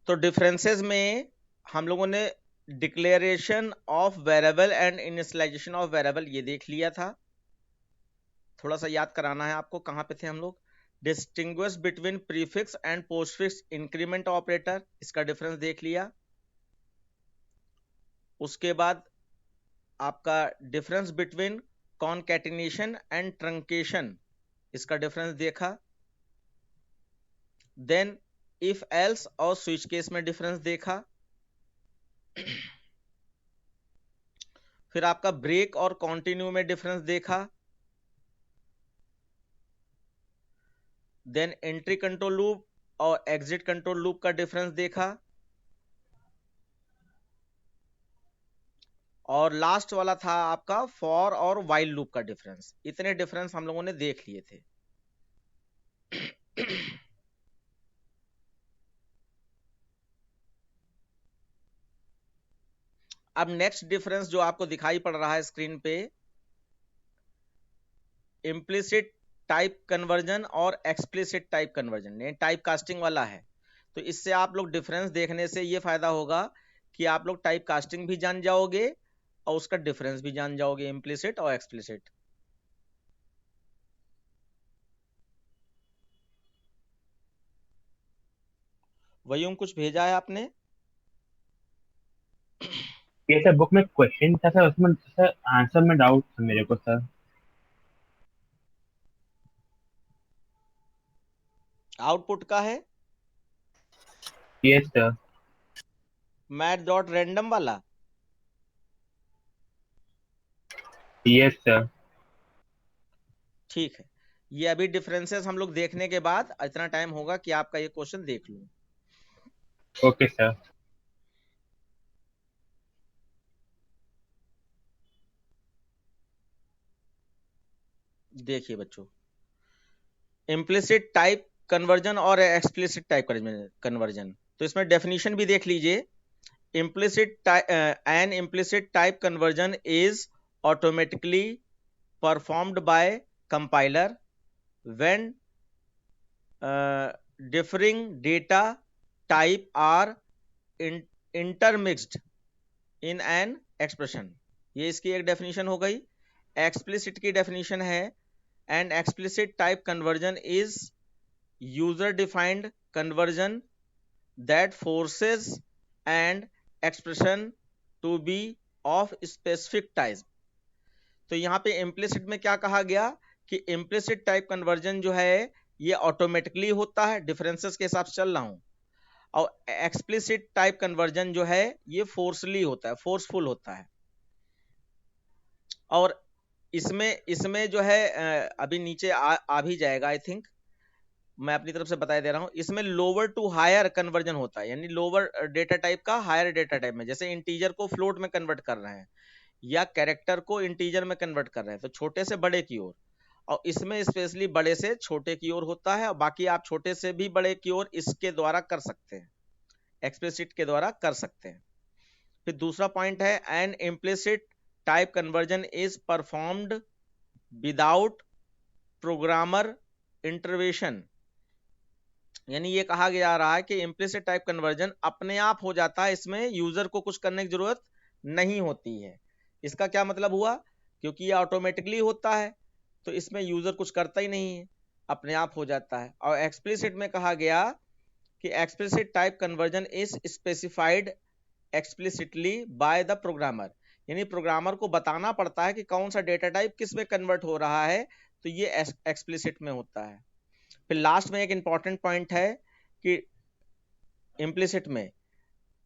तो डिफरेंसेस में हम लोगों ने declaration of variable and initialisation of variable ये देख लिया था। थोड़ा सा याद कराना है आपको, कहाँ पे थे हम लोग। Distinguish between prefix and postfix increment operator, इसका डिफरेंस देख लिया। उसके बाद आपका difference between concatenation and truncation, इसका डिफरेंस देखा। देन इफ एल्स और स्विच केस में डिफरेंस देखा। फिर आपका ब्रेक और कॉन्टिन्यू में डिफरेंस देखा। देन एंट्री कंट्रोल लूप और एग्जिट कंट्रोल लूप का डिफरेंस देखा। और लास्ट वाला था आपका फॉर और वाइल लूप का डिफरेंस। इतने डिफरेंस हम लोगों ने देख लिए थे। अब नेक्स्ट डिफरेंस जो आपको दिखाई पड़ रहा है स्क्रीन पे, इम्प्लिसिट टाइप कन्वर्जन और एक्सप्लिसिट टाइप कन्वर्जन, ये टाइप कास्टिंग वाला है। तो इससे आप लोग डिफरेंस देखने से ये फायदा होगा कि आप लोग टाइप कास्टिंग भी जान जाओगे और उसका डिफरेंस भी जान जाओगे, इम्प्लिसिट और एक्सप्लिसिट। वही कुछ भेजा है आपने? ये सर बुक में क्वेश्चन था सर, उसमें सर आंसर में डाउट था मेरे को सर। आउटपुट का है yes sir. Math dot random वाला। Yes sir. ठीक है, ये अभी डिफरेंसेस हम लोग देखने के बाद इतना टाइम होगा कि आपका ये क्वेश्चन देख लूं। Okay sir. देखिए बच्चों, इम्प्लिसिट टाइप कन्वर्जन और एक्सप्लिसिट टाइप कन्वर्जन, तो इसमें डेफिनेशन भी देख लीजिए। an implicit type conversion is automatically performed by compiler when differing data type are intermixed in an expression। ये इसकी एक डेफिनेशन हो गई। एक्सप्लिसिट की डेफिनेशन है, and explicit type conversion is user defined conversion that forces and expression to be of specific type। तो यहाँ पे implicit में क्या कहा गया कि implicit टाइप कन्वर्जन जो है ये ऑटोमेटिकली होता है, डिफरेंसेस के हिसाब से चल रहा हूं। और एक्सप्लिसिट टाइप कन्वर्जन जो है ये फोर्सली होता है, फोर्सफुल होता है। और इसमें इसमें जो है अभी नीचे आ भी जाएगा आई थिंक, मैं अपनी तरफ से बता दे रहा हूं। इसमें लोअर टू हायर कन्वर्जन होता है, यानी लोअर डेटा टाइप का हायर डेटा टाइप में, जैसे इंटीजर को फ्लोट में कन्वर्ट कर रहे हैं या कैरेक्टर को इंटीजर में कन्वर्ट कर रहे हैं, तो छोटे से बड़े की ओर। और इसमें स्पेशली बड़े से छोटे की ओर होता है, और बाकी आप छोटे से भी बड़े की ओर इसके द्वारा कर सकते हैं, एक्सप्लिसिट के द्वारा कर सकते हैं। फिर दूसरा पॉइंट है, N implicit type conversion is performed without programmer intervention. यानी ये कहा जा रहा है कि इम्प्लिसिट टाइप कन्वर्जन अपने आप हो जाता है, इसमें यूजर को कुछ करने की जरूरत नहीं होती है। इसका क्या मतलब हुआ, क्योंकि ये ऑटोमेटिकली होता है तो इसमें यूजर कुछ करता ही नहीं है, अपने आप हो जाता है। और एक्सप्लिसिट में कहा गया कि explicit type conversion is specified explicitly by the programmer, यानी प्रोग्रामर को बताना पड़ता है कि कौन सा डेटा टाइप किस में कन्वर्ट हो रहा है, तो ये एक्सप्लिसिट में होता है। फिर लास्ट में एक इंपॉर्टेंट पॉइंट है कि इम्प्लिसिट में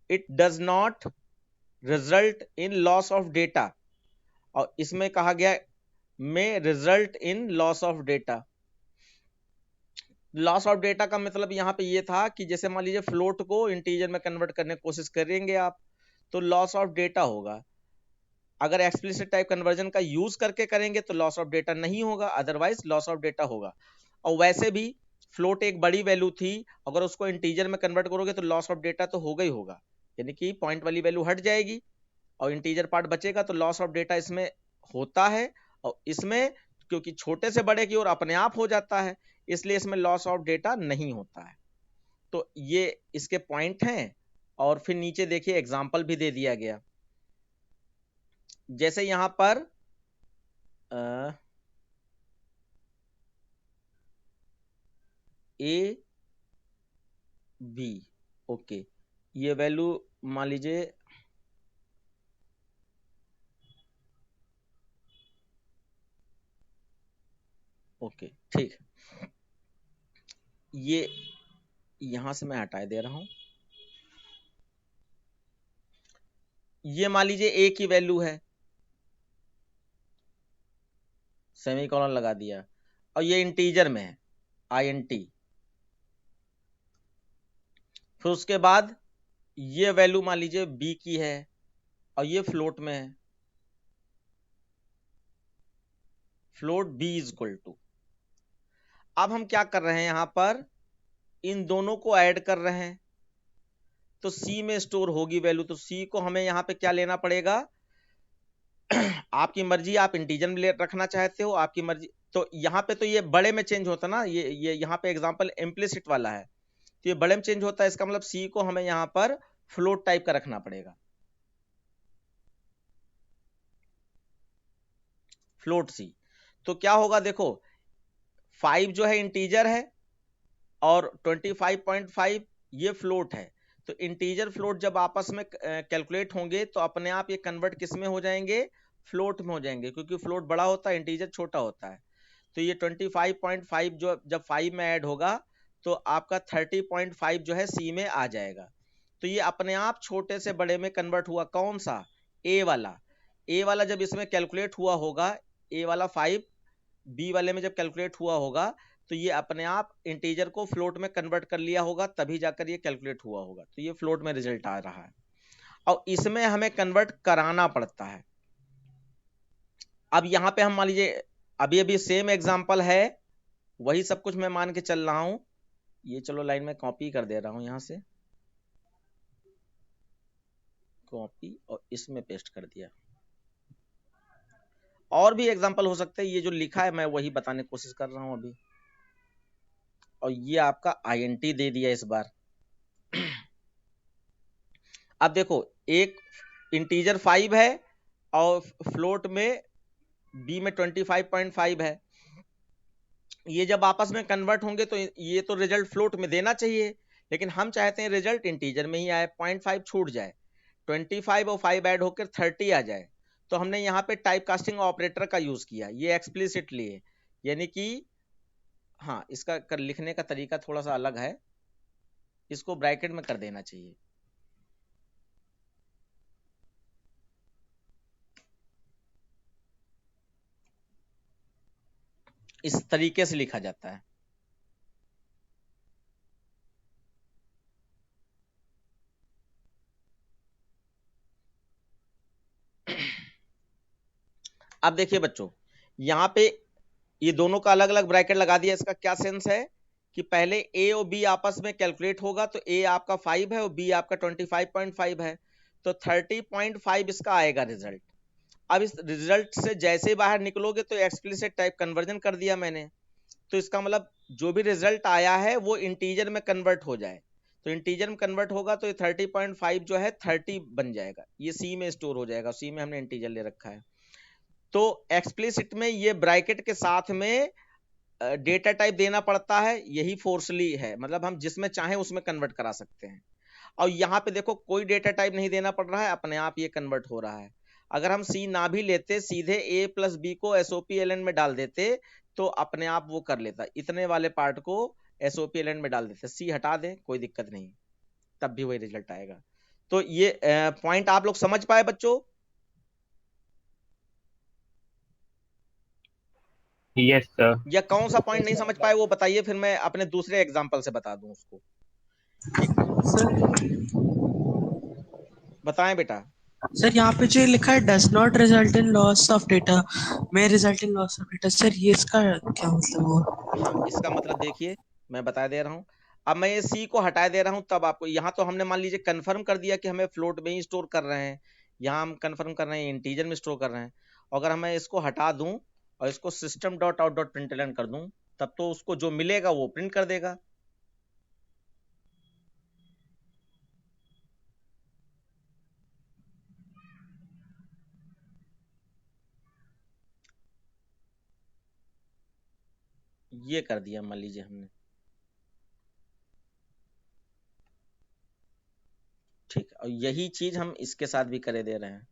it does not result in loss of data, और इसमें कहा गया में result in loss of data. Loss of data का मतलब यहां पे ये था कि जैसे मान लीजिए फ्लोट को इंटीजर में कन्वर्ट करने की कोशिश करेंगे आप, तो लॉस ऑफ डेटा होगा। अगर एक्सप्लिसिट टाइप कन्वर्जन का यूज करके करेंगे तो लॉस ऑफ डेटा नहीं होगा, अदरवाइज लॉस ऑफ डेटा होगा। और वैसे भी फ्लोट एक बड़ी वैल्यू थी, अगर उसको इंटीजर में कन्वर्ट करोगे तो लॉस ऑफ डेटा तो होगा ही होगा, यानी कि पॉइंट वाली वैल्यू हट जाएगी और इंटीजर पार्ट बचेगा, तो लॉस ऑफ डेटा इसमें होता है। और इसमें क्योंकि छोटे से बड़े की ओर अपने आप हो जाता है, इसलिए इसमें लॉस ऑफ डेटा नहीं होता है। तो ये इसके पॉइंट हैं, और फिर नीचे देखिए एग्जाम्पल भी दे दिया गया। जैसे यहां पर ए बी, ओके, ये वैल्यू मान लीजिए ओके, ठीक, ये यहां से मैं हटा दे रहा हूं। ये मान लीजिए ए की वैल्यू है, सेमीकोलन लगा दिया, और ये इंटीजर में है INT। फिर उसके बाद ये वैल्यू मान लीजिए बी की है, और ये फ्लोट में है, float B is equal to. अब हम क्या कर रहे हैं, यहां पर इन दोनों को ऐड कर रहे हैं, तो सी में स्टोर होगी वैल्यू, तो सी को हमें यहां पे क्या लेना पड़ेगा, आपकी मर्जी, आप इंटीजर में रखना चाहते हो, आपकी मर्जी। तो यहाँ पे तो ये बड़े में चेंज होता ना, ये यहाँ पे एग्जांपल इम्प्लिसिट वाला है, तो ये बड़े में चेंज होता है, इसका मतलब सी को हमें यहाँ पर फ्लोट टाइप का रखना पड़ेगा, फ्लोट सी। तो क्या होगा देखो, 5 जो है इंटीजर है, और 25.5 ये फ्लोट है। तो इंटीजर फ्लोट जब आपस में कैलकुलेट होंगे तो अपने आप ये कन्वर्ट किस में हो जाएंगे, फ्लोट में हो जाएंगे, क्योंकि फ्लोट बड़ा होता है, इंटीजर छोटा होता है। तो ये 25.5 जो जब 5 में ऐड होगा तो आपका 30.5 जो है सी में आ जाएगा। तो ये अपने आप छोटे से बड़े में कन्वर्ट हुआ, कौन सा, ए वाला। ए वाला जब इसमें कैलकुलेट हुआ होगा, ए वाला 5 बी वाले में जब कैलकुलेट हुआ होगा, तो ये अपने आप इंटीजर को फ्लोट में कन्वर्ट कर लिया होगा, तभी जाकर ये कैलकुलेट हुआ होगा। तो ये फ्लोट में रिजल्ट आ रहा है, और इसमें हमें कन्वर्ट कराना पड़ता है। अब यहां पे हम मान लीजिए अभी अभी सेम एग्जांपल है, वही सब कुछ मैं मान के चल रहा हूं। ये चलो लाइन में कॉपी कर दे रहा हूं, यहां से कॉपी और इसमें पेस्ट कर दिया। और भी एग्जांपल हो सकते हैं, ये जो लिखा है मैं वही बताने की कोशिश कर रहा हूं अभी। और ये आपका INT दे दिया इस बार। अब देखो, एक इंटीजर 5 है और फ्लोट में बी में 25.5 है, ये जब आपस में कन्वर्ट होंगे तो ये तो रिजल्ट फ्लोट में देना चाहिए, लेकिन हम चाहते हैं रिजल्ट इंटीजर में ही आए, 0.5 छूट जाए, 25 और 5 ऐड होकर 30 आ जाए। तो हमने यहाँ पे टाइप कास्टिंग ऑपरेटर का यूज किया, ये एक्सप्लिसिटली है, यानी कि हाँ, इसका लिखने का तरीका थोड़ा सा अलग है, इसको ब्रैकेट में कर देना चाहिए, इस तरीके से लिखा जाता है। अब देखिए बच्चों, यहाँ पे ये दोनों का अलग अलग ब्रैकेट लगा दिया, इसका क्या सेंस है कि पहले ए और बी आपस में कैलकुलेट होगा, तो ए आपका 5 है और बी आपका 25.5 है, तो 30.5 इसका आएगा रिजल्ट। अब इस रिजल्ट से जैसे ही बाहर निकलोगे तो एक्सप्लिसिट टाइप कन्वर्जन कर दिया मैंने, तो इसका मतलब जो भी रिजल्ट आया है वो इंटीजर में कन्वर्ट हो जाए, तो इंटीजर में कन्वर्ट होगा तो ये 30.5 जो है 30 बन जाएगा, ये सी में स्टोर हो जाएगा, सी में हमने इंटीजर ले रखा है। तो एक्सप्लिसिट में ये ब्रैकेट के साथ में डेटा टाइप देना पड़ता है, यही फोर्सली है, मतलब हम जिसमें चाहें उसमें कन्वर्ट करा सकते हैं। और यहाँ पे देखो कोई डेटा टाइप नहीं देना पड़ रहा है, अपने आप ये कन्वर्ट हो रहा है। अगर हम सी ना भी लेते, सीधे ए प्लस बी को SOP-LN में डाल देते, तो अपने आप वो कर लेता, इतने वाले पार्ट को SOP-LN में डाल देते, सी हटा दे कोई दिक्कत नहीं, तब भी वही रिजल्ट आएगा। तो ये पॉइंट आप लोग समझ पाए बच्चों? Yes sir. या कौन सा पॉइंट नहीं समझ पाए वो बताइए, फिर मैं अपने दूसरे एग्जांपल से बता दूं उसको। एक मिनट बताएं बेटा। सर यहाँ पे जो लिखा है does not result in loss of data में result in loss of data, sir ये इसका क्या मतलब हुआ? हाँ, इसका मतलब देखिए मैं बता दे रहा हूँ। अब मैं ये सी को हटा दे रहा हूँ, तब आपको यहाँ तो हमने मान लीजिए कंफर्म कर दिया कि हमें फ्लोट में ही स्टोर कर रहे हैं, यहाँ हम कंफर्म कर रहे हैं इंटीजर में स्टोर कर रहे हैं। अगर मैं इसको हटा दूं और इसको system dot out dot println कर दूं, तब तो उसको जो मिलेगा वो प्रिंट कर देगा। ये कर दिया मान लीजिए हमने, ठीक। और यही चीज हम इसके साथ भी करे दे रहे हैं।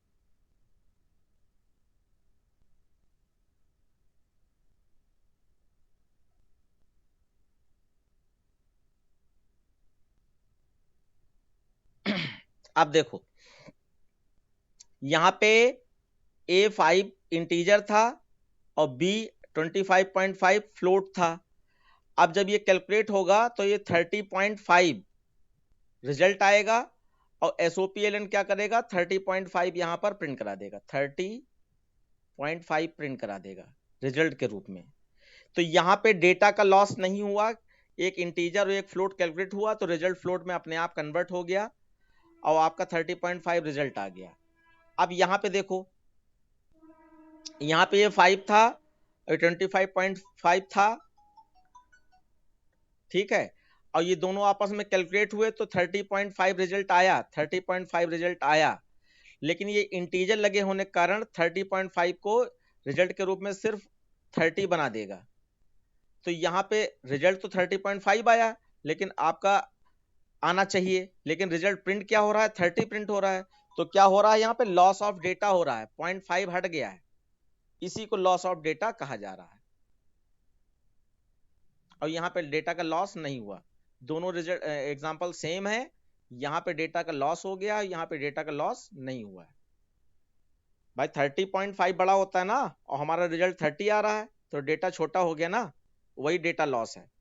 अब देखो यहाँ पे A5 इंटीजर था और B 25.5 फ्लोट था। अब जब ये कैलकुलेट होगा तो ये 30.5 रिजल्ट आएगा और SOPLN क्या करेगा, 30.5 यहां पर प्रिंट करा देगा, 30.5 प्रिंट करा देगा रिजल्ट के रूप में। तो यहां पे डेटा का लॉस नहीं हुआ, एक इंटीजर और एक फ्लोट कैलकुलेट हुआ तो रिजल्ट फ्लोट में अपने आप कन्वर्ट हो गया और आपका 30.5 रिजल्ट आ गया। अब यहां पे देखो, यहां पे ये 5 था और 25.5 था, ठीक है। और ये दोनों आपस में कैलकुलेट हुए तो 30.5 रिजल्ट आया, 30.5 रिजल्ट आया। लेकिन ये इंटीजर लगे होने के कारण 30.5 को रिजल्ट के रूप में सिर्फ 30 बना देगा। तो यहाँ पे रिजल्ट तो 30.5 आया लेकिन आपका आना चाहिए, लेकिन रिजल्ट प्रिंट क्या हो रहा है, 30 प्रिंट हो रहा है। तो क्या हो रहा है, यहाँ पे लॉस ऑफ डेटा हो रहा है, 0.5 हट गया है, इसी को लॉस ऑफ डेटा कहा जा रहा है। और यहाँ पे डेटा का लॉस नहीं हुआ, दोनों रिजल्ट एग्जांपल सेम है। यहाँ पे डेटा का लॉस हो गया, यहाँ पे डेटा का लॉस नहीं हुआ है। भाई 30.5 बड़ा होता है ना और हमारा रिजल्ट 30 आ रहा है तो डेटा छोटा हो गया ना, वही डेटा लॉस है।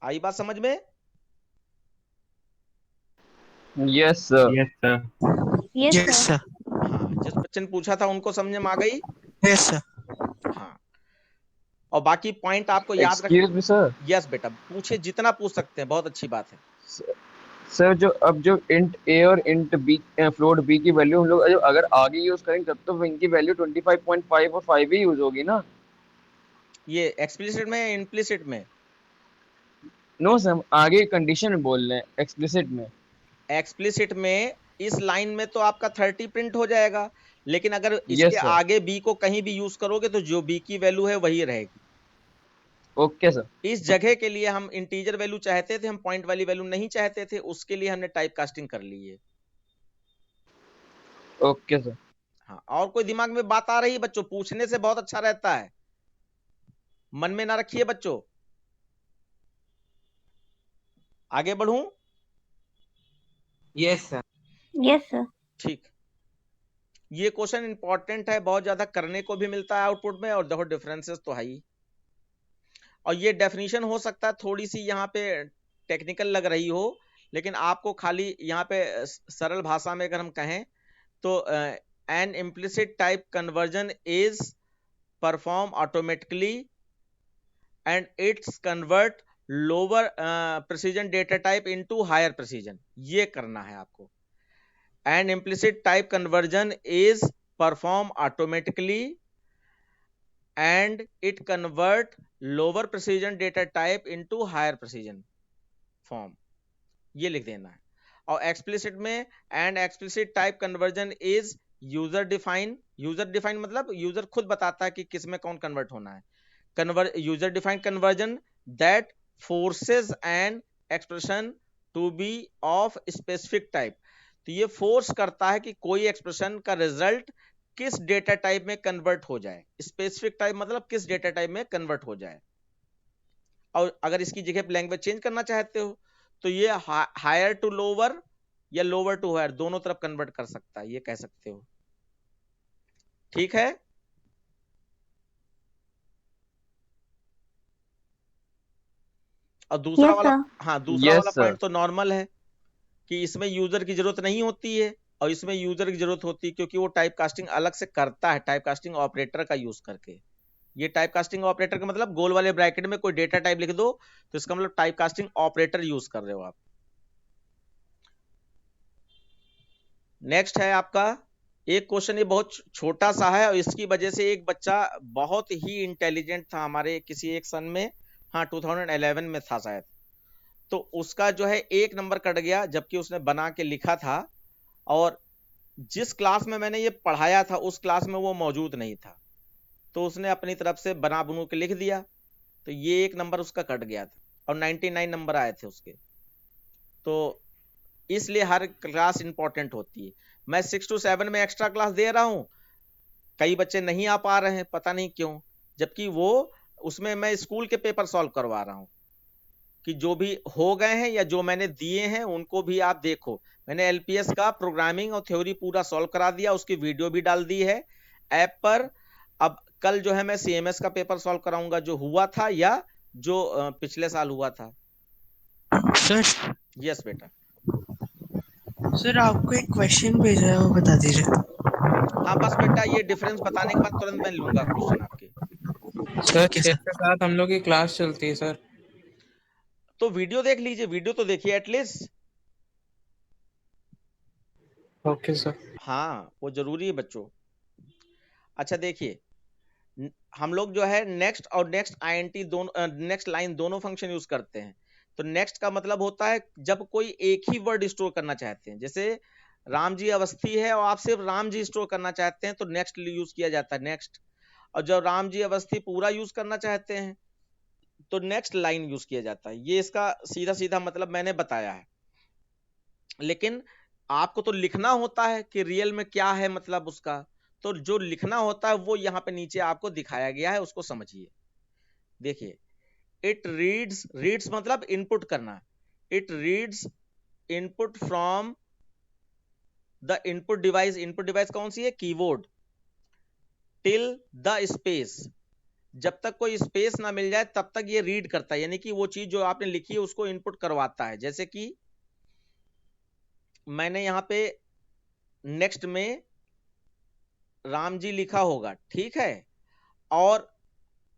आई बात समझ में? Yes sir. Yes sir. Yes yes sir. हाँ, जिस बच्चे ने पूछा था उनको समझ में आ गई? Yes sir. हाँ, और बाकी पॉइंट आपको याद रख। Excuse me sir. यस बेटा, पूछे जितना पूछ सकते हैं, बहुत अच्छी बात है। सर जो अब जो इंट ए और इंट बी फ्लोट बी की वैल्यू हम लोग अगर आगे यूज करेंगे तब तो इनकी वैल्यू 25.5 और 5 ही यूज होगी ना। ये एक्सप्लिसिट में या इम्प्लिसिट में? नो सर, हम आगे कंडीशन में बोल रहे हैं, एक्सप्लिसिट में। एक्सप्लिसिट में इस लाइन में तो आपका 30 प्रिंट हो जाएगा, लेकिन अगर Yes, इसके sir. आगे बी को कहीं भी यूज करोगे तो जो बी की वैल्यू है वही रहेगी। Okay sir. इस जगह के लिए हम इंटीजर वैल्यू चाहते थे, हम पॉइंट वाली वैल्यू नहीं चाहते थे, उसके लिए हमने टाइप कास्टिंग कर ली है। Okay sir. हाँ, और कोई दिमाग में बात आ रही है बच्चों? पूछने से बहुत अच्छा रहता है, मन में ना रखिए बच्चों। आगे बढ़ूं? Yes sir. Yes sir. ठीक, ये क्वेश्चन इंपॉर्टेंट है, बहुत ज्यादा करने को भी मिलता है आउटपुट में, और देखो डिफरेंसेस तो है ही। और ये डेफिनेशन हो सकता है थोड़ी सी यहाँ पे टेक्निकल लग रही हो, लेकिन आपको खाली यहाँ पे सरल भाषा में अगर हम कहें तो an implicit type conversion is perform automatically and it's convert lower precision data type into higher precision. ये करना है आपको। An implicit type conversion is perform automatically and it convert lower precision data type into higher precision form, ये लिख देना है। और explicit में and explicit type conversion is user define। user define मतलब यूजर खुद बताता है कि किस में कौन कन्वर्ट होना है। user defined conversion that forces an expression to be of specific type। तो ये फोर्स करता है कि कोई एक्सप्रेशन का रिजल्ट किस डेटा टाइप में कन्वर्ट हो जाए। स्पेसिफिक टाइप मतलब किस डेटा टाइप में कन्वर्ट हो जाए। और अगर इसकी जगह पे लैंग्वेज चेंज करना चाहते हो तो ये हायर टू लोअर या लोअर टू हायर दोनों तरफ कन्वर्ट कर सकता है, ये कह सकते हो। ठीक है, और दूसरा वाला, हाँ दूसरा वाला पॉइंट तो नॉर्मल है कि इसमें यूजर की जरूरत नहीं होती है और इसमें यूजर की जरूरत होती है, क्योंकि वो टाइप कास्टिंग अलग से करता है, टाइप कास्टिंग ऑपरेटर का यूज करके। ये टाइप कास्टिंग ऑपरेटर का मतलब गोल वाले ब्रैकेट में कोई डेटा टाइप लिख दो तो इसका मतलब टाइप कास्टिंग ऑपरेटर यूज कर रहे हो आप। नेक्स्ट है आपका एक क्वेश्चन, ये बहुत छोटा सा है और इसकी वजह से एक बच्चा बहुत ही इंटेलिजेंट था हमारे किसी एक सन में, हाँ 2011 में था शायद, तो उसका जो है 1 नंबर कट गया जबकि उसने बना के लिखा था, और जिस क्लास में मैंने ये पढ़ाया था उस क्लास में वो मौजूद नहीं था। तो उसने अपनी तरफ से बना बनू के लिख दिया, तो ये एक नंबर उसका कट गया था और 99 नंबर आए थे उसके। तो इसलिए हर क्लास इंपॉर्टेंट होती है। मैं 6 to 7 में एक्स्ट्रा क्लास दे रहा हूं, कई बच्चे नहीं आ पा रहे हैं, पता नहीं क्यों, जबकि वो उसमें मैं स्कूल के पेपर सॉल्व करवा रहा हूं कि जो भी हो गए हैं या जो मैंने दिए हैं उनको भी आप देखो। मैंने एलपीएस का प्रोग्रामिंग और थ्योरी पूरा सॉल्व करा दिया, उसकी वीडियो भी डाल दी है ऐप पर। अब कल जो है मैं सीएमएस का पेपर सॉल्व कराऊंगा, जो हुआ था या जो पिछले साल हुआ था। सर यस बेटा। सर आपको एक क्वेश्चन भेजा है, वो बता दीजिए। हाँ बस बेटा, ये डिफरेंस बताने के बाद तुरंत मैं लूंगा क्वेश्चन आपके। Sir okay sir. 6 से 7 हम लोग की क्लास चलती है सर। तो वीडियो देख लीजिए, वीडियो तो देखिए एटलीस्ट। Okay sir. हाँ वो जरूरी है बच्चों। अच्छा देखिए, हम लोग जो है नेक्स्ट और नेक्स्ट आईएनटी दोनों, नेक्स्ट लाइन दोनों फंक्शन यूज करते हैं। तो नेक्स्ट का मतलब होता है जब कोई एक ही वर्ड स्टोर करना चाहते हैं, जैसे राम जी अवस्थी है और आप सिर्फ राम जी स्टोर करना चाहते हैं तो नेक्स्ट यूज किया जाता है, नेक्स्ट। और जब राम जी अवस्थी पूरा यूज करना चाहते हैं तो नेक्स्ट लाइन यूज किया जाता है। ये इसका सीधा सीधा मतलब मैंने बताया है, लेकिन आपको तो लिखना होता है कि रियल में क्या है मतलब उसका। तो जो लिखना होता है वो यहाँ पे नीचे आपको दिखाया गया है, उसको समझिए। देखिए, इट रीड्स, रीड्स मतलब इनपुट करना। It reads input from the input device. Input device कौन सी है? कीबोर्ड। टिल द स्पेस, जब तक कोई स्पेस ना मिल जाए तब तक ये रीड करता है, यानी कि वो चीज जो आपने लिखी है उसको इनपुट करवाता है। जैसे कि मैंने यहां पे नेक्स्ट में राम जी लिखा होगा, ठीक है, और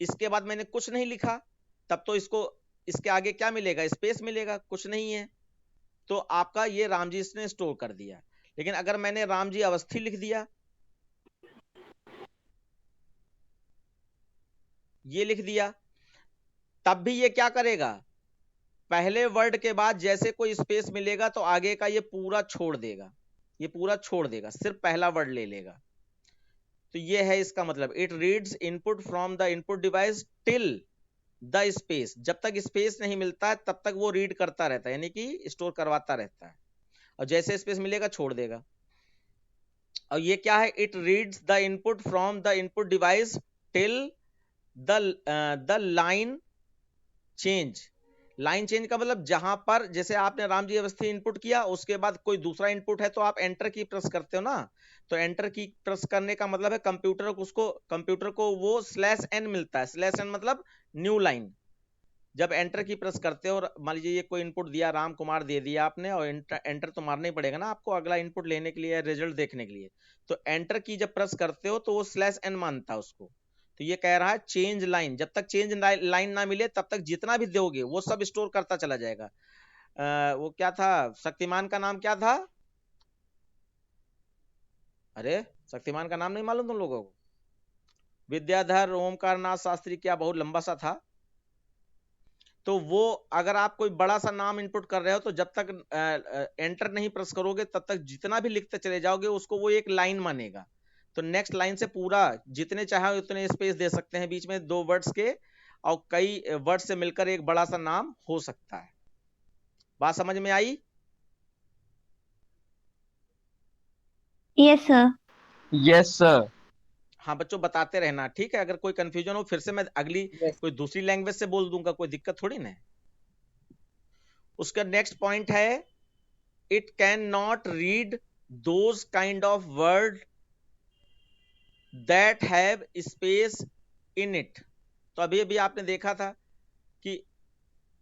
इसके बाद मैंने कुछ नहीं लिखा, तब तो इसको इसके आगे क्या मिलेगा? स्पेस मिलेगा, कुछ नहीं है, तो आपका ये राम जी इसने स्टोर कर दिया। लेकिन अगर मैंने राम जी अवस्थी लिख दिया, ये लिख दिया, तब भी ये क्या करेगा? पहले वर्ड के बाद जैसे कोई स्पेस मिलेगा तो आगे का ये पूरा छोड़ देगा, ये पूरा छोड़ देगा, सिर्फ पहला वर्ड ले लेगा। तो ये है इसका मतलब, it reads input from the input device till the space, जब तक स्पेस नहीं मिलता है तब तक वो रीड करता रहता है, यानी कि स्टोर करवाता रहता है, और जैसे स्पेस मिलेगा छोड़ देगा। और ये क्या है? It reads the input from the input device till the line change. Line change का मतलब जहां पर, जैसे आपने राम जी अवस्थी इनपुट किया, उसके बाद कोई दूसरा इनपुट है तो आप एंटर की प्रेस करते हो ना, तो एंटर की प्रेस करने का मतलब है कंप्यूटर को वो /n मिलता है। /n मतलब न्यू लाइन। जब एंटर की प्रेस करते हो, और मान लीजिए ये कोई इनपुट दिया, राम कुमार दे दिया आपने, और एंटर तो मारना ही पड़ेगा ना आपको अगला इनपुट लेने के लिए, रिजल्ट देखने के लिए। तो एंटर की जब प्रेस करते हो तो वो /n मानता है उसको। तो ये कह रहा है चेंज लाइन, जब तक चेंज लाइन ना मिले तब तक जितना भी दोगे वो सब स्टोर करता चला जाएगा। वो क्या था, शक्तिमान का नाम क्या था? अरे शक्तिमान का नाम नहीं मालूम तुम लोगों को? विद्याधर ओमकार नाथ शास्त्री, क्या बहुत लंबा सा था। तो वो अगर आप कोई बड़ा सा नाम इनपुट कर रहे हो तो जब तक एंटर नहीं प्रेस करोगे तब तक जितना भी लिखते चले जाओगे उसको वो एक लाइन मानेगा। तो नेक्स्ट लाइन से पूरा जितने चाहे उतने स्पेस दे सकते हैं बीच में दो वर्ड्स के, और कई वर्ड से मिलकर एक बड़ा सा नाम हो सकता है। बात समझ में आई? Yes sir. Yes sir. हाँ बच्चों बताते रहना, ठीक है? अगर कोई कंफ्यूजन हो फिर से मैं अगली कोई दूसरी लैंग्वेज से बोल दूंगा, कोई दिक्कत थोड़ी ना है। उसका नेक्स्ट पॉइंट है, it can not read those kind of word that have space in it. तो अभी अभी आपने देखा था कि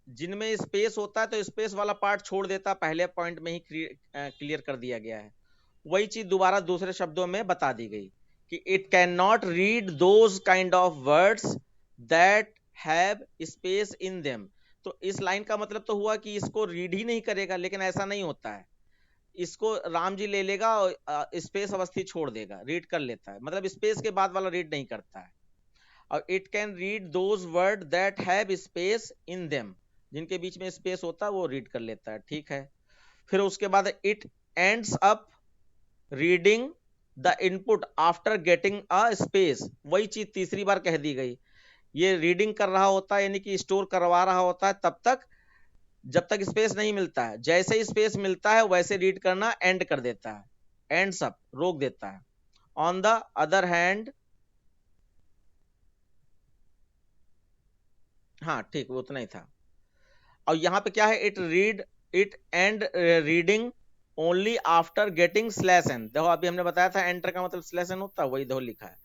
जिनमें स्पेस होता है तो स्पेस वाला पार्ट छोड़ देता, पहले पॉइंट में ही क्लियर कर दिया गया है। वही चीज दोबारा दूसरे शब्दों में बता दी गई कि it can not read those kind of words that have space in them. तो इस लाइन का मतलब तो हुआ कि इसको रीड ही नहीं करेगा, लेकिन ऐसा नहीं होता है। इसको राम जी ले लेगा और स्पेस अवस्थी छोड़ देगा, रीड कर लेता है, मतलब स्पेस के बाद वाला रीड नहीं करता है। और it can read those word that have space in them, जिनके बीच में स्पेस होता है वो रीड कर लेता है, ठीक है? फिर उसके बाद it ends up reading the input after getting a space, वही चीज तीसरी बार कह दी गई। ये रीडिंग कर रहा होता है यानी कि स्टोर करवा रहा होता है तब तक जब तक स्पेस नहीं मिलता है, जैसे ही स्पेस मिलता है वैसे रीड करना एंड कर देता है, एंड्स अप, रोक देता है। ऑन द अदर हैंड, हाँ ठीक, वो उतना ही था। और यहाँ पे क्या है, it end reading only after getting slash N. देखो अभी हमने बताया था एंटर का मतलब स्लैश एन होता है, वही देखो लिखा है।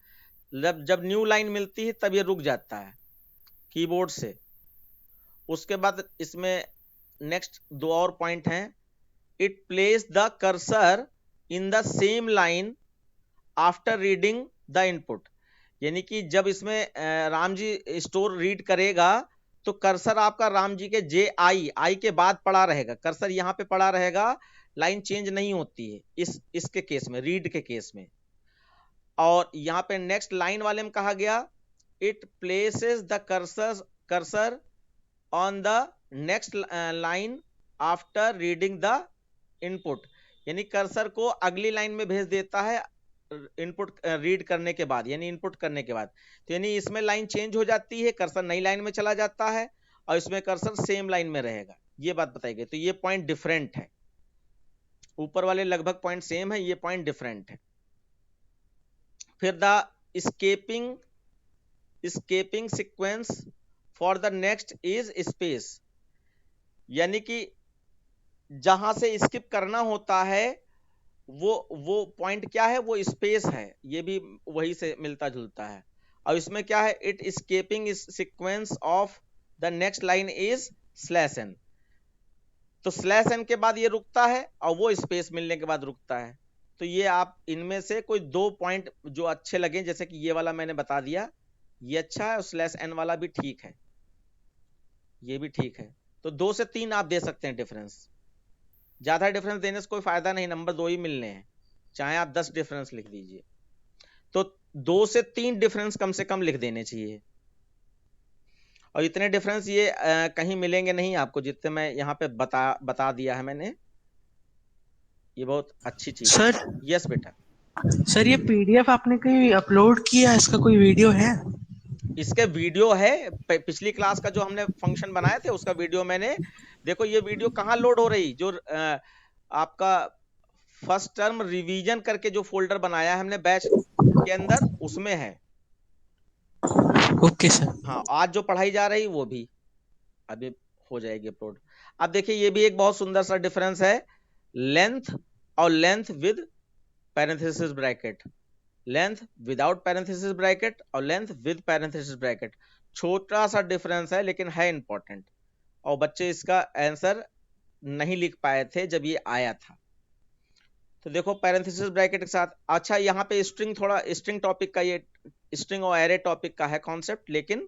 जब न्यू लाइन मिलती है तब ये रुक जाता है कीबोर्ड से। उसके बाद इसमें नेक्स्ट दो और पॉइंट हैं। It place the cursor in the same line after reading the input, यानी कि जब इसमें राम जी स्टोर रीड करेगा तो कर्सर आपका राम जी के आई के बाद पड़ा रहेगा, कर्सर यहाँ पे पड़ा रहेगा, लाइन चेंज नहीं होती है इसके केस में, रीड के केस में। और यहाँ पे नेक्स्ट लाइन वाले में कहा गया it places the cursor on the next line after reading the input, यानी कर्सर को अगली लाइन में भेज देता है इनपुट रीड करने के बाद, यानी इनपुट करने के बाद। तो यानी इसमें लाइन चेंज हो जाती है, कर्सर नई लाइन में चला जाता है, और इसमें कर्सर सेम लाइन में रहेगा। ये बात बताई गई। तो ये पॉइंट डिफरेंट है, ऊपर वाले लगभग पॉइंट सेम है, ये पॉइंट डिफरेंट है। फिर the escaping sequence for the next is space, यानी कि जहां से स्किप करना होता है वो पॉइंट क्या है, वो स्पेस है। ये भी वही से मिलता जुलता है। और इसमें क्या है, it escaping sequence of the next line is slash N, तो स्लैश एन के बाद ये रुकता है और वो स्पेस मिलने के बाद रुकता है। तो ये आप इनमें से कोई दो पॉइंट जो अच्छे लगे, जैसे कि ये वाला मैंने बता दिया, ये अच्छा है, और स्लैश एन वाला भी ठीक है, ये भी ठीक है। तो 2 से 3 आप दे सकते हैं डिफरेंस, ज्यादा डिफरेंस देने से कोई फायदा नहीं, नंबर 2 ही मिलने हैं, चाहे आप 10 डिफरेंस लिख दीजिए। तो 2 से 3 डिफरेंस कम से कम लिख देने चाहिए। और इतने डिफरेंस ये कहीं मिलेंगे नहीं आपको जितने मैं यहाँ पे बता दिया है मैंने। ये बहुत अच्छी चीज है। सर यस बेटा। सर ये पीडीएफ आपने कहीं अपलोड किया, इसका कोई वीडियो है? इसके वीडियो है, पिछली क्लास का जो हमने फंक्शन बनाए थे उसका वीडियो मैंने, देखो ये वीडियो कहाँ लोड हो रही, जो आपका फर्स्ट टर्म रिवीजन करके जो फोल्डर बनाया है हमने बैच के अंदर, उसमें है। Okay sir. हाँ, आज जो पढ़ाई जा रही वो भी अभी हो जाएगी अपलोड। अब देखिए ये भी एक बहुत सुंदर सा डिफरेंस है, लेंथ और length with parenthesis bracket, length without parenthesis bracket और लेंथ विद पैरेंथेसिस ब्रैकेट। छोटा सा डिफरेंस है लेकिन है इंपॉर्टेंट, और बच्चे इसका आंसर नहीं लिख पाए थे जब ये आया था। तो देखो पैरेंथेसिस ब्रैकेट के साथ, अच्छा यहाँ पे स्ट्रिंग, थोड़ा स्ट्रिंग टॉपिक का, ये स्ट्रिंग और एरे टॉपिक का है कॉन्सेप्ट, लेकिन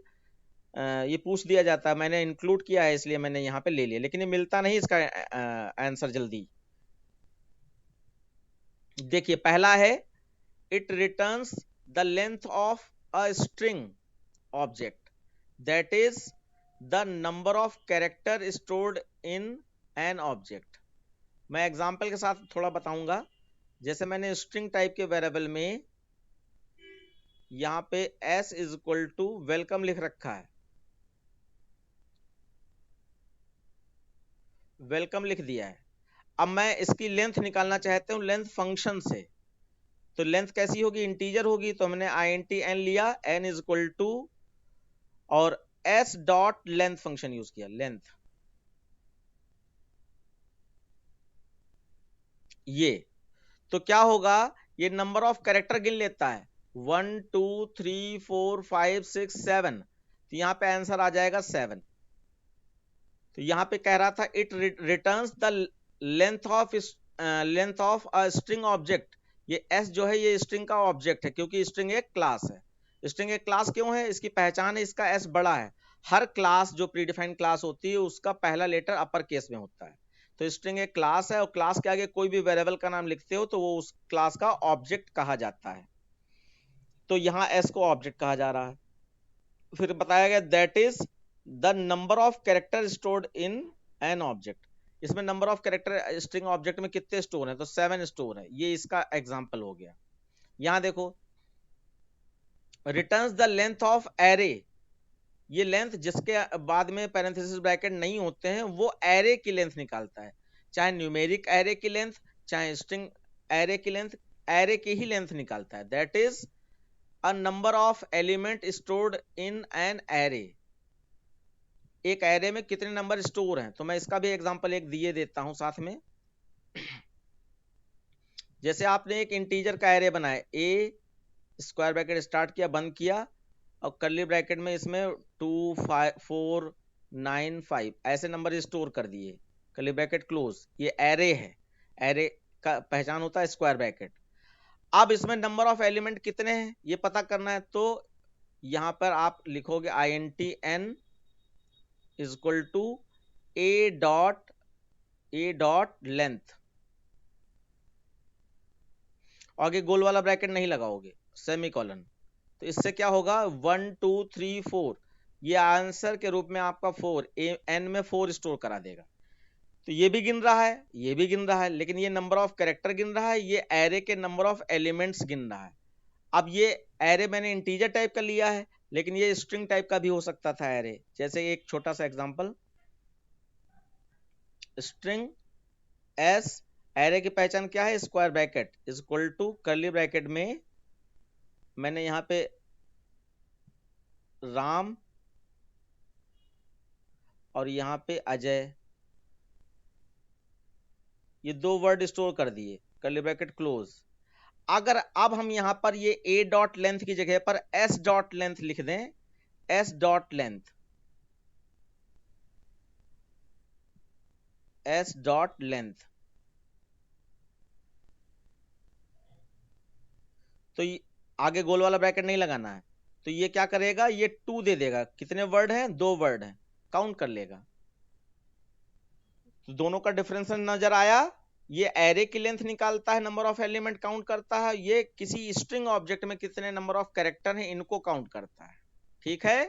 ये पूछ दिया जाता है, मैंने इंक्लूड किया है इसलिए मैंने यहाँ पे ले लिया, लेकिन ये मिलता नहीं इसका आंसर जल्दी। देखिए पहला है it returns the length of a string object, that is the number of character stored in an object। मैं एग्जांपल के साथ थोड़ा बताऊंगा। जैसे मैंने स्ट्रिंग टाइप के वेरिएबल में यहाँ पे s is equal to welcome लिख रखा है, वेलकम लिख दिया है। अब मैं इसकी लेंथ निकालना चाहते हूँ लेंथ फंक्शन से, तो लेंथ कैसी होगी, इंटीजर होगी, तो हमने int n लिया, n इज इक्वल टू और s dot length function use किया, लेंथ। ये तो क्या होगा, ये नंबर ऑफ कैरेक्टर गिन लेता है, 1 2 3 4 5 6 7, तो यहाँ पे आंसर आ जाएगा 7। तो यहाँ पे कह रहा था it returns the length of a string object. ये s जो है ये स्ट्रिंग का ऑब्जेक्ट है, क्योंकि स्ट्रिंग एक क्लास है। स्ट्रिंग एक क्लास क्यों है, इसकी पहचान है, इसका s बड़ा है। हर क्लास जो प्रीडिफाइंड क्लास होती है उसका पहला लेटर अपर केस में होता है। तो स्ट्रिंग एक क्लास है, और क्लास के आगे कोई भी वेरिएबल का नाम लिखते हो तो वो उस क्लास का ऑब्जेक्ट कहा जाता है। तो यहाँ s को ऑब्जेक्ट कहा जा रहा है। फिर बताया गया that is the number of character stored in an object. इसमें number of character string object में कितने स्टोर हैं, तो 7 स्टोर है। ये इसका एग्जांपल हो गया। यहां देखो, returns the length of array, ये लेंथ जिसके बाद में पैरेंथेसिस ब्रैकेट नहीं होते हैं वो एरे की लेंथ निकालता है, चाहे न्यूमेरिक एरे की लेंथ, चाहे स्ट्रिंग एरे की लेंथ, एरे की ही लेंथ निकालता है। That is a number of element stored in an array, एक एरे में कितने नंबर स्टोर हैं। तो मैं इसका भी एग्जांपल एक दिए देता हूं साथ में। जैसे आपने एक इंटीजर का एरे बनाया, ए स्क्वायर ब्रैकेट स्टार्ट किया, बंद किया, और कर्ली ब्रैकेट में इसमें 2 5 4 9 5 ऐसे नंबर स्टोर कर दिए, कर्ली ब्रैकेट क्लोज। ये एरे है, एरे का पहचान होता है स्क्वायर ब्रैकेट। अब इसमें नंबर ऑफ एलिमेंट कितने हैं ये पता करना है, तो यहां पर आप लिखोगे INTN is equal to a dot length, आगे गोल वाला ब्रैकेट नहीं लगाओगे, सेमीकोलन। तो इससे क्या होगा, 1 2 3 4, ये आंसर के रूप में आपका 4 एन में 4 स्टोर करा देगा। तो ये भी गिन रहा है, ये भी गिन रहा है, लेकिन ये नंबर ऑफ कैरेक्टर गिन रहा है, ये एरे के नंबर ऑफ एलिमेंट्स गिन रहा है। अब ये एरे मैंने इंटीजर टाइप का लिया है, लेकिन ये स्ट्रिंग टाइप का भी हो सकता था एरे। जैसे एक छोटा सा एग्जांपल, स्ट्रिंग एस, एरे की पहचान क्या है, square bracket is equal to curly bracket में मैंने यहां पे राम और यहां पे अजय, ये 2 वर्ड स्टोर कर दिए, कर्ली ब्रैकेट क्लोज। अगर अब हम यहां पर ये ए डॉट लेंथ की जगह पर एस डॉट लेंथ लिख दें, S dot length, S dot length, तो आगे गोल वाला ब्रैकेट नहीं लगाना है। तो ये क्या करेगा, ये 2 दे देगा, कितने वर्ड हैं, 2 वर्ड हैं, काउंट कर लेगा। तो दोनों का डिफरेंस नजर आया, ये एरे की लेंथ निकालता है, नंबर ऑफ एलिमेंट काउंट करता है, ये किसी स्ट्रिंग ऑब्जेक्ट में कितने नंबर ऑफ कैरेक्टर हैं इनको काउंट करता है। ठीक है,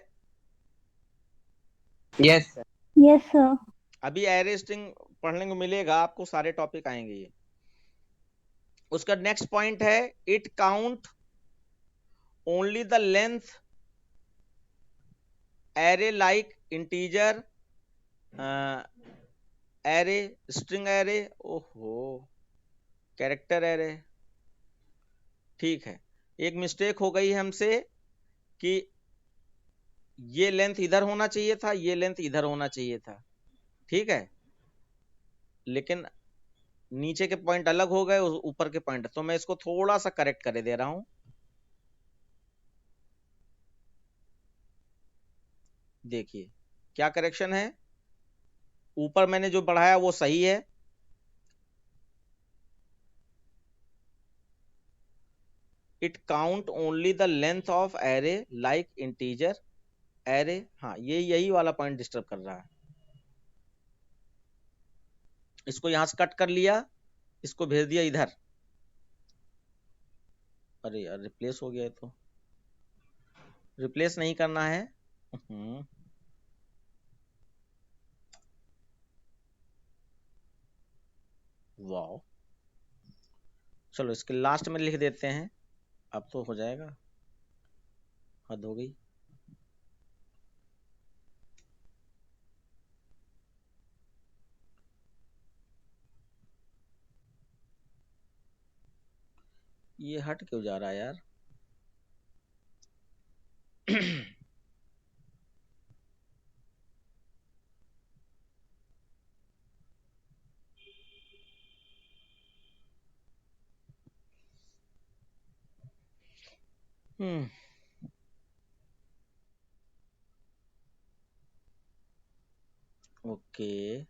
यस सर। Yes sir. अभी एरे स्ट्रिंग पढ़ने को मिलेगा आपको, सारे टॉपिक आएंगे ये। उसका नेक्स्ट पॉइंट है, it count only the length array like integer array, string array, ओहो कैरेक्टर एरे। ठीक है, एक मिस्टेक हो गई हमसे कि ये लेंथ इधर होना चाहिए था, ये लेंथ इधर होना चाहिए था, ठीक है, लेकिन नीचे के पॉइंट अलग हो गए, ऊपर के पॉइंट। तो मैं इसको थोड़ा सा करेक्ट कर दे रहा हूं। देखिए क्या करेक्शन है, ऊपर मैंने जो बढ़ाया वो सही है, it count only the length of array like integer array. हाँ, ये यही वाला पॉइंट डिस्टर्ब कर रहा है। इसको यहां से कट कर लिया, इसको भेज दिया इधर। अरे यार रिप्लेस हो गया है, तो रिप्लेस नहीं करना है। वाह, चलो इसके लास्ट में लिख देते हैं, अब तो हो जाएगा, हद हो गई। ये हट क्यों जा रहा है यार। हम्म, ओके,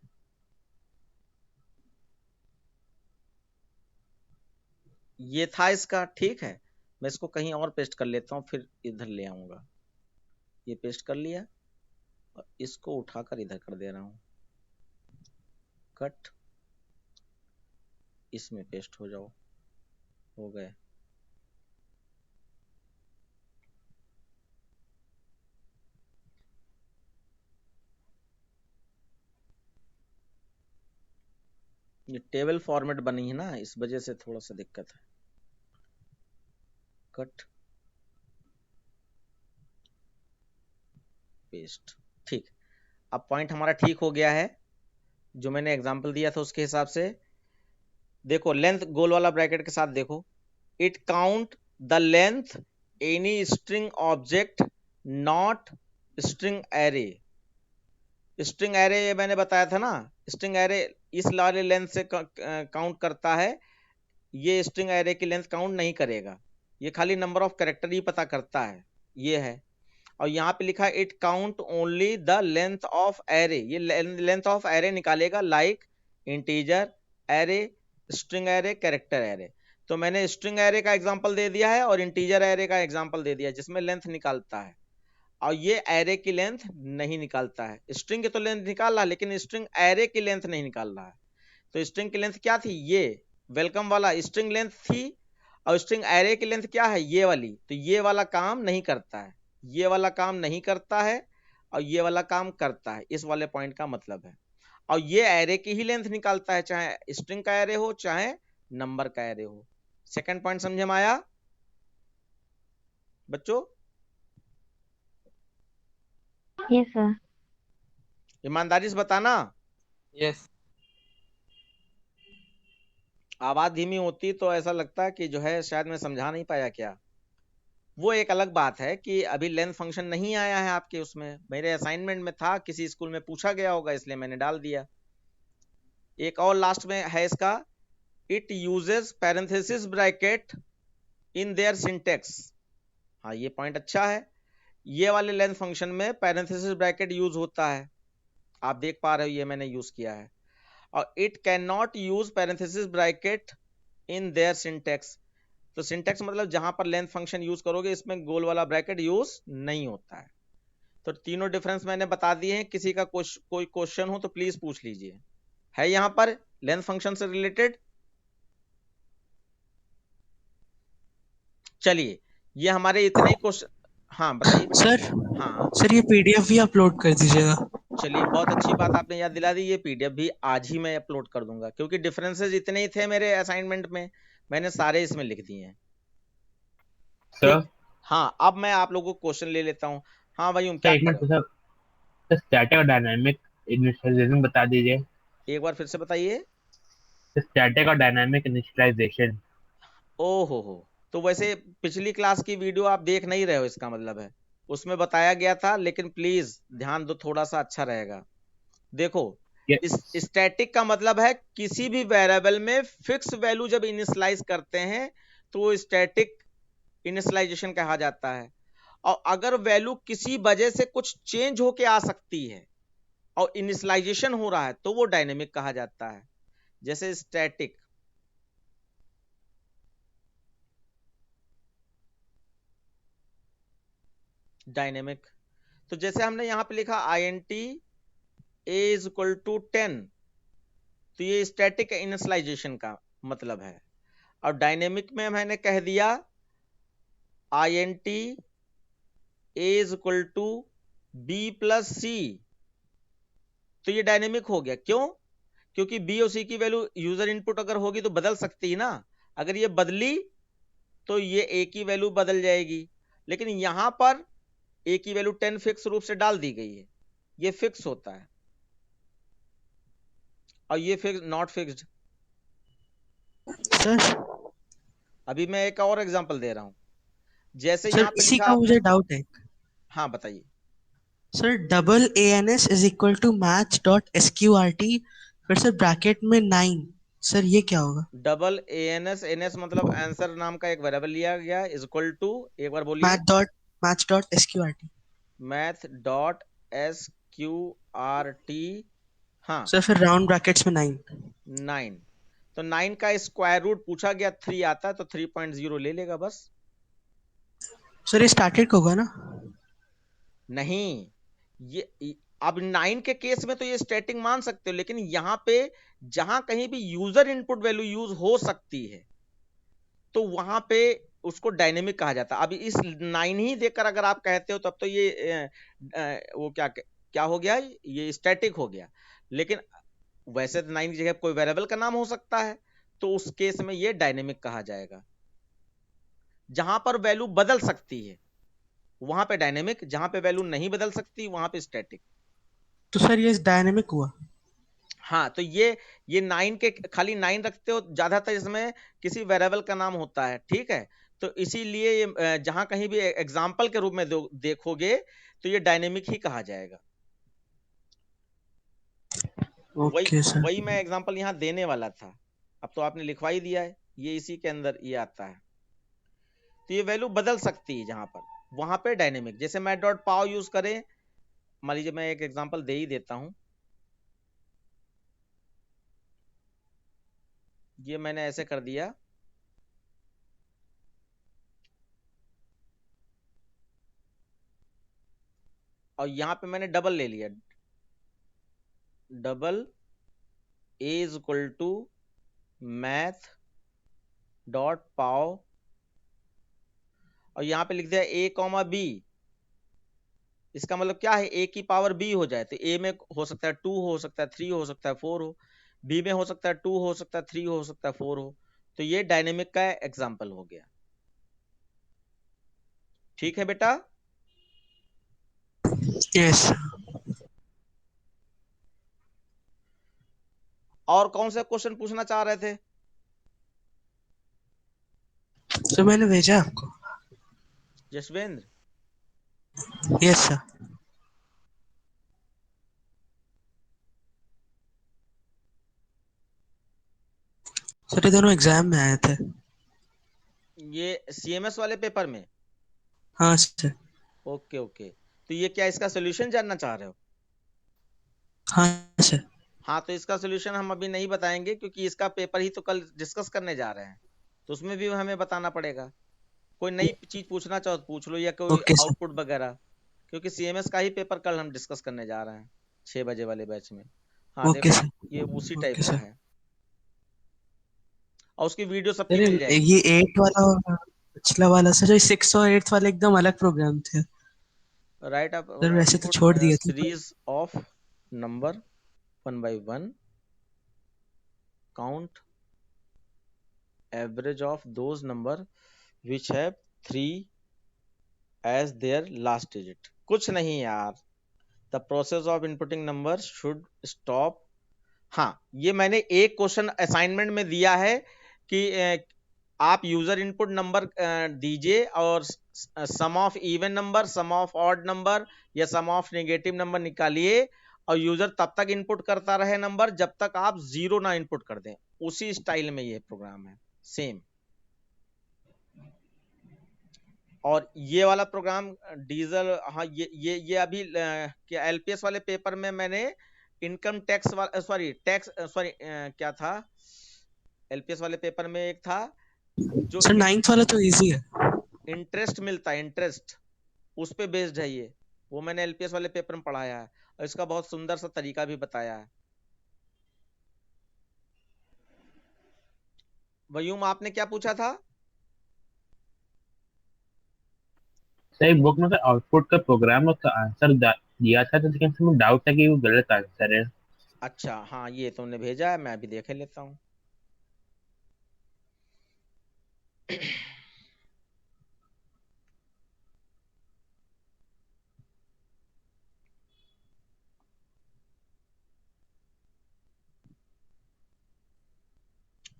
ये था इसका, ठीक है। मैं इसको कहीं और पेस्ट कर लेता हूँ, फिर इधर ले आऊंगा। ये पेस्ट कर लिया और इसको उठाकर इधर कर दे रहा हूँ, कट, इसमें पेस्ट हो जाओ, हो गए। ये टेबल फॉर्मेट बनी है ना, इस वजह से थोड़ा सा दिक्कत है। Cut paste. ठीक, अब पॉइंट हमारा ठीक हो गया है, जो मैंने एग्जांपल दिया था उसके हिसाब से। देखो लेंथ गोल वाला ब्रैकेट के साथ देखो, it count the length any string object not string array. String array ये मैंने बताया था ना, स्ट्रिंग एरे इस वाले लेंथ से काउंट करता है, ये स्ट्रिंग एरे की लेंथ काउंट नहीं करेगा, ये खाली नंबर ऑफ कैरेक्टर ही पता करता है, ये है। और यहाँ पे लिखा है it count only the length of array, ये लेंथ ऑफ एरे निकालेगा, like integer array, string array, character array. तो मैंने स्ट्रिंग एरे का एग्जांपल दे दिया है और इंटीजर एरे का एग्जांपल दे दिया जिसमें लेंथ निकालता है, और ये एरे की लेंथ नहीं निकालता है। स्ट्रिंग की तो लेंथ निकाल रहा है लेकिन स्ट्रिंग एरे की लेंथ नहीं निकाल रहा है। तो स्ट्रिंग की लेंथ क्या थी, ये वेलकम वाला स्ट्रिंग लेंथ थी, और स्ट्रिंग एरे की लेंथ क्या है, ये वाली। तो ये वाला काम नहीं करता है, ये वाला काम नहीं करता है, और ये वाला काम करता है, इस वाले पॉइंट का मतलब है। और ये एरे की ही लेंथ निकालता है, चाहे स्ट्रिंग का एरे हो चाहे नंबर का एरे हो। सेकंड पॉइंट समझे में आया बच्चों? Yes sir. ईमानदारी से बताना। यस। आवाज धीमी होती तो ऐसा लगता कि जो है शायद मैं समझा नहीं पाया क्या। वो एक अलग बात है कि अभी लेंथ फंक्शन नहीं आया है आपके उसमें, मेरे असाइनमेंट में था, किसी स्कूल में पूछा गया होगा इसलिए मैंने डाल दिया। एक और लास्ट में है इसका, it uses parenthesis bracket in their syntax. हाँ ये पॉइंट अच्छा है, ये वाले लेंथ फंक्शन में पैरेंथेसिस ब्रैकेट यूज होता है, आप देख पा रहे हो ये मैंने यूज किया है। और it can not use parenthesis bracket in their syntax. तो सिंटेक्स मतलब जहां पर लेंथ फंक्शन यूज करोगे इसमें गोल वाला ब्रैकेट यूज नहीं होता है। तो तीनों डिफरेंस मैंने बता दिए हैं, किसी का कोई क्वेश्चन हो तो प्लीज पूछ लीजिए। है यहां पर लेंथ फंक्शन से रिलेटेड? चलिए ये हमारे इतने ही क्वेश्चन। हाँ बताइए। सर हाँ सर ये पीडीएफ भी अपलोड कर दीजिएगा। चलिए बहुत अच्छी बात आपने याद दिला दी, ये पीडीएफ भी आज ही मैं अपलोड कर दूंगा, क्योंकि डिफरेंसेस इतने ही थे मेरे असाइनमेंट में, मैंने सारे इसमें लिख दिए हैं। सर ठीक, हाँ अब मैं आप लोगों को क्वेश्चन ले लेता हूँ। हाँ भाई सर क्या एक मिनट करो? सर, स्टैटिक और डायनामिक इनिशियलाइजेशन बता दीजिए। एक बार फिर से बताइए। स्टैटिक और डायनामिक इनिशियलाइजेशन। ओहो, तो वैसे पिछली क्लास की वीडियो आप देख नहीं रहे हो इसका मतलब है, उसमें बताया गया था, लेकिन प्लीज ध्यान दो थोड़ा सा, अच्छा रहेगा। देखो ये इस स्टैटिक का मतलब है किसी भी वेरिएबल में फिक्स वैल्यू जब इनिशियलाइज करते हैं तो वो स्टैटिक इनिशियलाइजेशन कहा जाता है। और अगर वैल्यू किसी वजह से कुछ चेंज होके आ सकती है और इनिशियलाइजेशन हो रहा है तो वो डायनेमिक कहा जाता है। जैसे स्टैटिक, डायनेमिक, तो जैसे हमने यहां पे लिखा int a is equal to 10, तो ये स्टैटिक इनिशियलाइजेशन का मतलब है। और डायनेमिक में मैंने कह दिया int a is equal to b plus C, तो ये डायनेमिक हो गया। क्यों? क्योंकि b और c की वैल्यू यूजर इनपुट अगर होगी तो बदल सकती है ना, अगर ये बदली तो ये a की वैल्यू बदल जाएगी, लेकिन यहां पर a की वैल्यू 10 फिक्स रूप से डाल दी गई है, ये फिक्स होता है, और ये फिक्स नॉट फिक्स्ड। सर अभी मैं एक और एग्जांपल दे रहा हूं, जैसे सर यहां पे इसी लिखा का आपने। मुझे डाउट है। हाँ बताइए। Sir double ans is equal to math dot sqrt, फिर सर ब्रैकेट में 9, सर ये क्या होगा? डबल ans मतलब आंसर नाम का एक वेरिएबल लिया गया, इज इक्वल टू, एक बार बोलिए, match dot sqrt। Math dot sqrt। हाँ सर फिर राउंड ब्रैकेट्स में 9। 9, तो 9 का स्क्वायर रूट पूछा गया 3 आता है तो 3.0 ले लेगा बस। सर ये स्टैटिक होगा ना? नहीं, ये अब 9 के केस में तो ये स्टैटिक मान सकते हो, लेकिन यहां पे जहां कहीं भी यूजर इनपुट वैल्यू यूज हो सकती है तो वहां पे उसको डायनेमिक कहा जाता है। अब इस 9 ही देखकर अगर आप कहते हो तब तो ये वो क्या क्या हो गया, ये स्टैटिक हो गया। लेकिन वैसे तो 9 की जगह कोई वेरिएबल का नाम हो सकता है, तो उस केस में ये डायनेमिक कहा जाएगा। जहां पर वैल्यू बदल सकती है वहां पे डायनेमिक, जहां पे वैल्यू नहीं बदल सकती वहां पे स्टैटिक। तो सर ये डायनेमिक हुआ। हाँ, तो ये 9 के खाली 9 रखते हो, ज्यादातर इसमें किसी वेरिएबल का नाम होता है, ठीक है। तो इसीलिए ये जहां कहीं भी एग्जाम्पल के रूप में देखोगे तो ये डायनेमिक ही कहा जाएगा। Okay sir. वही मैं एग्जाम्पल यहाँ देने वाला था, अब तो आपने लिखवा ही दिया है, ये इसी के अंदर ये आता है। तो ये वैल्यू बदल सकती है जहां पर, वहां पे डायनेमिक। जैसे मैट डॉट पाव यूज करें, मान लीजिए मैं एक एग्जांपल दे ही देता हूं, ये मैंने ऐसे कर दिया, और यहां पे मैंने डबल ले लिया, double a is equal to math dot pow, और यहां पे लिख दिया a कॉमा b। इसका मतलब क्या है, a की पावर b हो जाए, तो a में हो सकता है 2, हो सकता है 3, हो सकता है 4 हो, b में हो सकता है 2, हो सकता है 3, हो सकता है 4 हो। तो ये डायनेमिक का एग्जांपल हो गया। ठीक है बेटा। यस। और कौन सा क्वेश्चन पूछना चाह रहे थे? सर मैंने भेजा आपको। जसवेंद्र, यस सर। सर ये दोनों एग्जाम में आए थे। ये सीएमएस वाले पेपर में? हाँ सर। ओके ओके, तो ये क्या इसका सोल्यूशन जानना चाह रहे हो? हाँ सर। हाँ, तो इसका सोल्यूशन हम अभी नहीं बताएंगे, क्योंकि इसका पेपर ही तो कल डिस्कस करने जा रहे हैं, तो उसमें भी हमें बताना पड़ेगा। कोई नई चीज पूछना चाहो तो पूछ लो, या कोई ओके सर। आउटपुट वगैरह, क्योंकि सीएमएस का ही पेपर कल हम डिस्कस करने जा रहे हैं 6 बजे वाले बैच में। हाँ ओके देखो, सर। ये उसी टाइप ओके का सर। है, और उसकी वीडियो सबकी अरे मिल जाएगी। ये 8 वाला और पिछला वाला सर, ये 6 और 8 वाले एकदम अलग प्रोग्राम थे। राइट अप सर वैसे तो इनपुट छोड़ दिए थे। Series of number 1 by 1, count average of those number which have 3 as their last digit। कुछ नहीं यार, the process of inputting numbers should stop। हाँ, ये मैंने एक क्वेश्चन असाइनमेंट में दिया है कि आप यूजर इनपुट नंबर दीजिए और sum of even number, sum of odd number या सम ऑफ नेगेटिव नंबर निकालिए, और यूजर तब तक इनपुट करता रहे नंबर जब तक आप 0 ना इनपुट कर दें। उसी स्टाइल में ये प्रोग्राम है, सेम। और ये वाला प्रोग्राम डीजल, हाँ ये अभी क्या एलपीएस वाले पेपर में मैंने इनकम टैक्स वाला, सॉरी टैक्स, सॉरी क्या था, एलपीएस वाले पेपर में एक था जो सर 9th वाला तो इजी है। इंटरेस्ट मिलता है, इंटरेस्ट, उस पे बेस्ड है ये, वो मैंने एलपीएस वाले पेपर में पढ़ाया है, और इसका बहुत सुंदर सा तरीका भी बताया है। वयूम, आपने क्या पूछा था? सही बुक में आउटपुट का प्रोग्राम उसका आंसर दिया था, तो लेकिन मुझे डाउट है कि वो गलत आंसर है। अच्छा हाँ, ये तुमने भेजा है, मैं अभी देख लेता हूँ।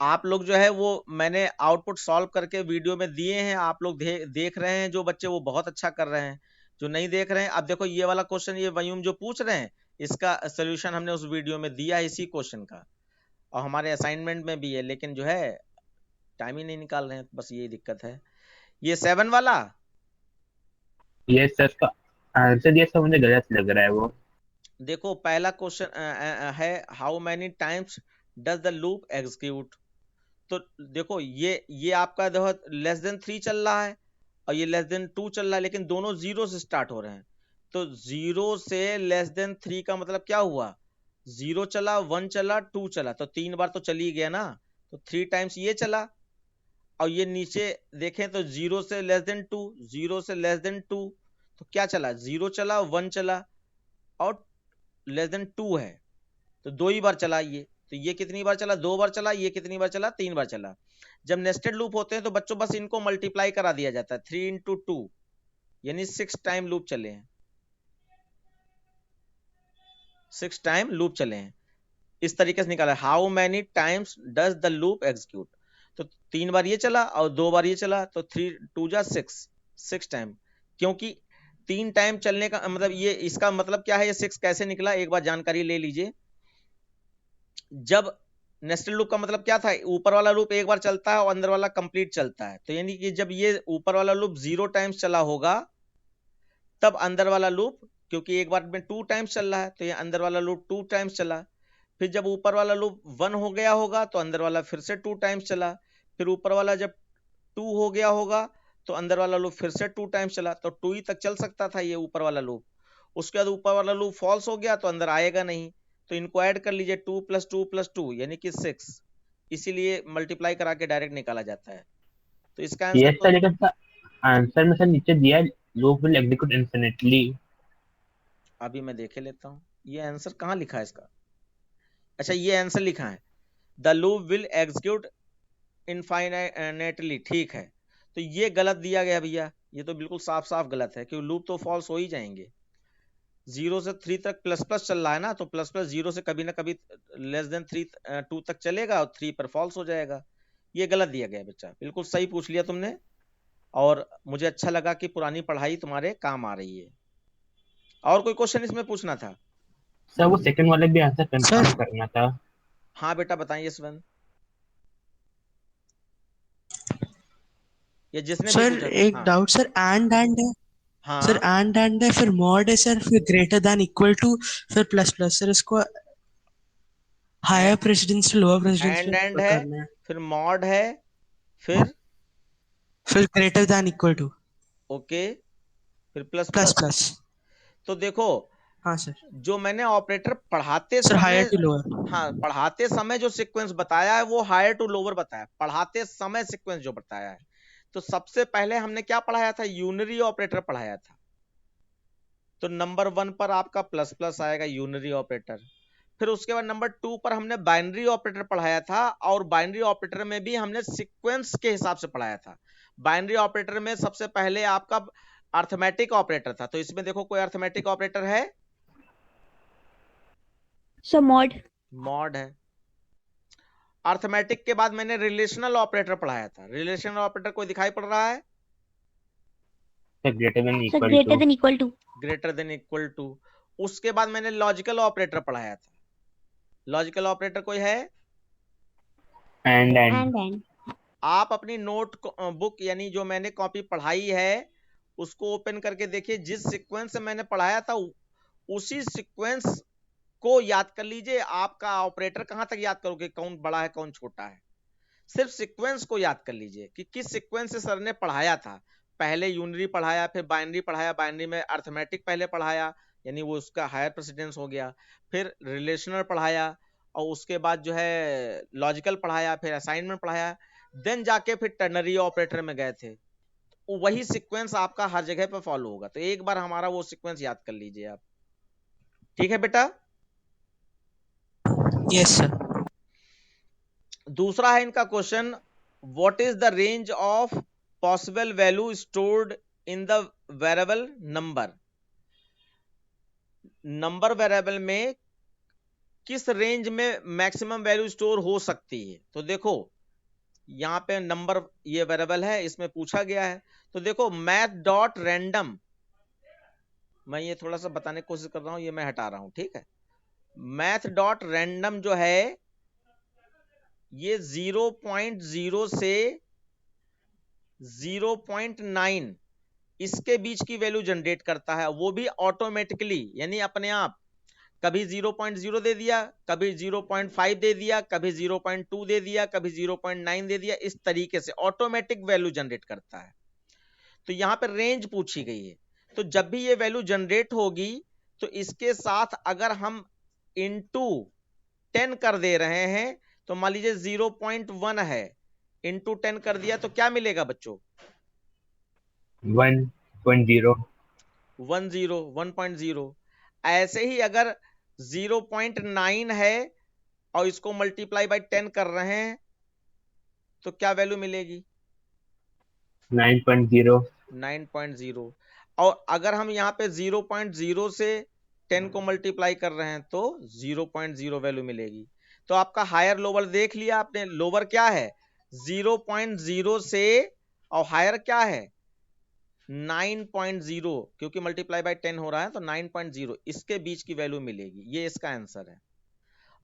आप लोग जो है वो मैंने आउटपुट सॉल्व करके वीडियो में दिए हैं, आप लोग देख रहे हैं, जो बच्चे वो बहुत अच्छा कर रहे हैं, जो नहीं देख रहे हैं, अब देखो ये वाला क्वेश्चन, ये वयूम जो पूछ रहे हैं, इसका सोल्यूशन हमने उस वीडियो में दिया है इसी क्वेश्चन का, और हमारे असाइनमेंट में भी है, लेकिन जो है टाइम ही नहीं निकाल रहे हैं, बस यही दिक्कत है। ये 7 वाला, ये सर का आंसर, ये सब मुझे गलत लग रहा है वो। देखो पहला क्वेश्चन है how many times does the loop execute. तो देखो ये आपका देखो लेस देन 3 चल रहा है, और ये लेस देन 2 चल रहा है, लेकिन दोनों 0 से स्टार्ट हो रहे हैं। तो 0 से लेस देन 3 का मतलब क्या हुआ, 0 चला, 1 चला, 2 चला, तो 3 बार तो चली गया ना, तो 3 टाइम्स ये चला। और ये नीचे देखें तो 0 से लेस देन 2, 0 से लेस देन 2, तो क्या चला, 0 चला, 1 चला, और लेस देन 2 है, तो 2 ही बार चला ये, तो ये कितनी बार चला, 2 बार चला, ये कितनी बार चला, 3 बार चला। जब नेस्टेड लूप होते हैं तो बच्चों बस इनको मल्टीप्लाई करा दिया जाता है, 3 इंटू 2 यानी 6 टाइम लूप चले हैं, 6 टाइम लूप चले हैं। इस तरीके से निकाला, how many times does the loop execute, तो 3 बार ये चला और 2 बार ये चला, तो 3 2 जा 6 टाइम। क्योंकि 3 टाइम चलने का मतलब ये, इसका मतलब क्या है, ये 6 कैसे निकला, एक बार जानकारी ले लीजिए। जब नेस्टेड लूप का मतलब क्या था, ऊपर वाला लूप एक बार चलता है और अंदर वाला कंप्लीट चलता है, तो यानी कि जब ये ऊपर वाला लूप 0 टाइम्स चला होगा तब अंदर वाला लूप, क्योंकि एक बार में 2 टाइम्स चल रहा है तो ये अंदर वाला लूप 2 टाइम्स चला। फिर जब ऊपर वाला लूप 1 हो गया होगा तो अंदर वाला फिर से 2 टाइम्स चला। फिर ऊपर वाला जब 2 हो गया होगा तो अंदर वाला लूप फिर से 2 टाइम्स चला, तो 2 ही तक चल सकता था ये ऊपर वाला लूप। उसके बाद ऊपर वाला लूप फॉल्स हो गया तो अंदर आएगा नहीं, तो इनको ऐड कर लीजिए, 2 + 2 + 2 यानी कि 6, इसीलिए मल्टीप्लाई करा के डायरेक्ट निकाला जाता है। तो इसका ये आंसर इस तरीके का आंसर में सर नीचे दिया है, लूप विल एग्जीक्यूट इन्फिनिटली। अभी मैं देखे लेता हूँ ये आंसर कहाँ लिखा है इसका। अच्छा, ये आंसर लिखा है, the loop will execute infinitely, ठीक है। तो ये गलत दिया गया भैया, ये तो बिल्कुल साफ साफ गलत है, क्योंकि लूप तो फॉल्स हो ही जाएंगे। 0 से 3 तक प्लस प्लस चल रहा है ना, तो प्लस प्लस 0 से कभी ना कभी <3 2 तक चलेगा और 3 पर फॉल्स हो जाएगा। ये गलत दिया गया बच्चा, बिल्कुल सही पूछ लिया तुमने, और मुझे अच्छा लगा कि पुरानी पढ़ाई तुम्हारे काम आ रही है। और कोई क्वेश्चन इसमें पूछना था? सर वो सेकंड वाले भी आंसर कंफर्म सर करना था। हाँ बेटा बताइए स्वयं, ये जिसने भी सर पूछा। एक हाँ डाउट सर, एंड है सर, हाँ, एंड है, फिर मॉड है सर, फिर ग्रेटर देन इक्वल टू, फिर प्लस प्लस, सर इसको हायर प्रेसिडेंस से लोअर प्रेसिडेंस एंड पे है, करना है, फिर मॉड है, फिर फिर greater than equal to, okay, फिर प्लस प्लस प्लस। प्लस। तो देखो, हाँ सर। जो मैंने ऑपरेटर पढ़ाते सर हायर समय, टू लोअर। हाँ पढ़ाते समय जो सीक्वेंस बताया है वो हायर टू लोअर बताया, पढ़ाते समय सीक्वेंस जो बताया है। तो सबसे पहले हमने क्या पढ़ाया था, यूनरी ऑपरेटर पढ़ाया था। तो नंबर 1 पर आपका प्लस प्लस आएगा, यूनरी ऑपरेटर। फिर उसके बाद नंबर 2 पर हमने बाइनरी ऑपरेटर पढ़ाया था, और बाइनरी ऑपरेटर में भी हमने सीक्वेंस के हिसाब से पढ़ाया था। बाइनरी ऑपरेटर में सबसे पहले आपका अर्थमेटिक ऑपरेटर था, तो इसमें देखो कोई अर्थमेटिक ऑपरेटर है, सर मॉड। मॉड है। अर्थमेटिक के बाद मैंने रिलेशनल ऑपरेटर पढ़ाया था, रिलेशनल ऑपरेटर कोई दिखाई पड़ रहा है? Sir greater than sir equal greater to. Than equal to. Greater than equal to. उसके बाद मैंने लॉजिकल ऑपरेटर पढ़ाया था, लॉजिकल ऑपरेटर कोई है? एंड एंड आप अपनी नोट बुक यानी जो मैंने कॉपी पढ़ाई है उसको ओपन करके देखिए, जिस सीक्वेंस से मैंने पढ़ाया था उसी सीक्वेंस को याद कर लीजिए। आपका ऑपरेटर कहां तक याद करोगे, कौन बड़ा है कौन छोटा है, सिर्फ सीक्वेंस को याद कर लीजिए कि किस सीक्वेंस से सर ने पढ़ाया था। पहले यूनरी पढ़ाया, फिर बाइनरी पढ़ाया, बाइनरी में अर्थमेटिक पहले पढ़ाया यानी वो उसका हायर प्रेसिडेंस हो गया, फिर रिलेशनल पढ़ाया, और उसके बाद जो है लॉजिकल पढ़ाया, फिर असाइनमेंट पढ़ाया, देन जाके फिर टर्नरी ऑपरेटर में गए थे। वही सीक्वेंस आपका हर जगह पर फॉलो होगा, तो एक बार हमारा वो सीक्वेंस याद कर लीजिए आप, ठीक है बेटा? Yes sir. दूसरा है इनका question, what is the range of possible value stored in the variable number. Number variable में किस रेंज में मैक्सिमम वैल्यू स्टोर हो सकती है। तो देखो यहाँ पे नंबर, ये वेरिएबल है, इसमें पूछा गया है। तो देखो मैथ डॉट रैंडम, मैं ये थोड़ा सा बताने की कोशिश कर रहा हूं, ये मैं हटा रहा हूं, ठीक है। मैथ डॉट रैंडम जो है ये 0.0 से 0.9 इसके बीच की वैल्यू जनरेट करता है, वो भी ऑटोमेटिकली, यानी अपने आप। कभी 0.0 दे दिया, कभी 0.5 दे दिया, कभी 0.2 दे दिया, कभी 0.9 दे दिया, इस तरीके से ऑटोमेटिक वैल्यू जनरेट करता है। तो यहां पर रेंज पूछी गई है, तो जब भी ये वैल्यू जनरेट होगी तो इसके साथ अगर हम इंटू 10 कर दे रहे हैं, तो मान लीजिए 0.1 है, इंटू 10 कर दिया तो क्या मिलेगा बच्चों? 1.0। 1.0। ऐसे ही अगर 0.9 है और इसको मल्टीप्लाई बाय 10 कर रहे हैं तो क्या वैल्यू मिलेगी? 9.0। 9.0। और अगर हम यहाँ पे 0.0 से 10 को मल्टीप्लाई कर रहे हैं तो 0.0 वैल्यू मिलेगी। तो आपका हायर लोअर देख लिया आपने। लोअर क्या है? 0.0 से, और हायर क्या है? 9.0, क्योंकि मल्टीप्लाई बाय 10 हो रहा है तो 9.0 इसके बीच की वैल्यू मिलेगी। ये इसका आंसर है।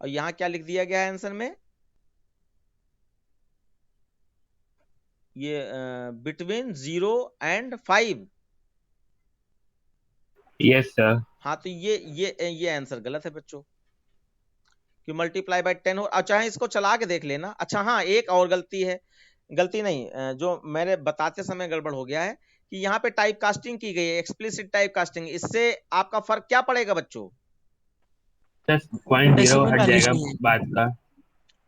और यहां क्या लिख दिया गया है आंसर में? ये बिटवीन 0 एंड 5। Yes sir. हाँ, तो ये आंसर गलत है बच्चों, कि मल्टीप्लाई बाय 10 हो। अच्छा है, इसको चला के देख लेना। अच्छा हाँ, एक और गलती है, गलती नहीं, जो मेरे बताते समय गड़बड़ हो गया है कि यहाँ पे टाइप कास्टिंग की गई है, एक्सप्लिसिट टाइप कास्टिंग। इससे आपका फर्क क्या पड़ेगा बच्चों? सर 0.0 डेसिमल हट वैल्यू जाएगा चाहिए। बाद का।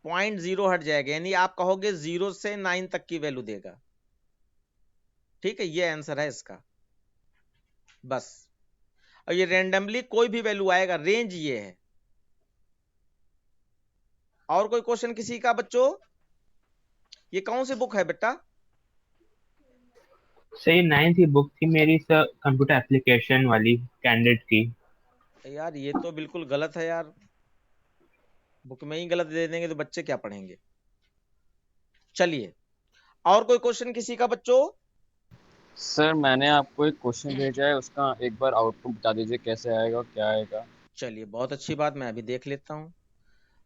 0.0 हट जाएगा, यानी आप कहोगे 0 से 9 तक की वैल्यू देगा। ठीक है, ये आंसर है इसका बस। और ये रेंडमली कोई भी वैल्यू आएगा, रेंज ये है। और कोई क्वेश्चन किसी का बच्चों? ये कौन सी बुक है बेटा? सर ये 9th की बुक थी मेरी सर, कंप्यूटर एप्लीकेशन वाली, कैंडिडेट की। यार ये तो बिल्कुल गलत है यार, बुक में ही गलत दे देंगे तो बच्चे क्या पढ़ेंगे। चलिए, और कोई क्वेश्चन किसी का बच्चों? सर मैंने आपको एक क्वेश्चन भेजा है, उसका एक बार आउटपुट बता दीजिए कैसे आएगा और क्या आएगा। चलिए, बहुत अच्छी बात, मैं अभी देख लेता हूं।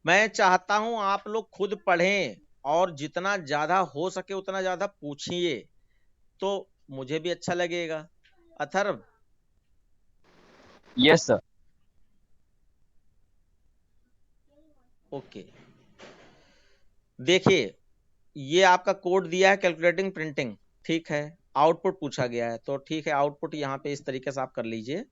मैं चाहता हूं आप लोग खुद पढ़ें और जितना ज्यादा हो सके उतना ज्यादा पूछिए, तो मुझे भी अच्छा लगेगा। Atharva, yes sir. ओके, देखिए ये आपका कोड दिया है कैलकुलेटिंग प्रिंटिंग, ठीक है। आउटपुट पूछा गया है तो ठीक है, आउटपुट यहाँ पे इस तरीके से आप कर लीजिए।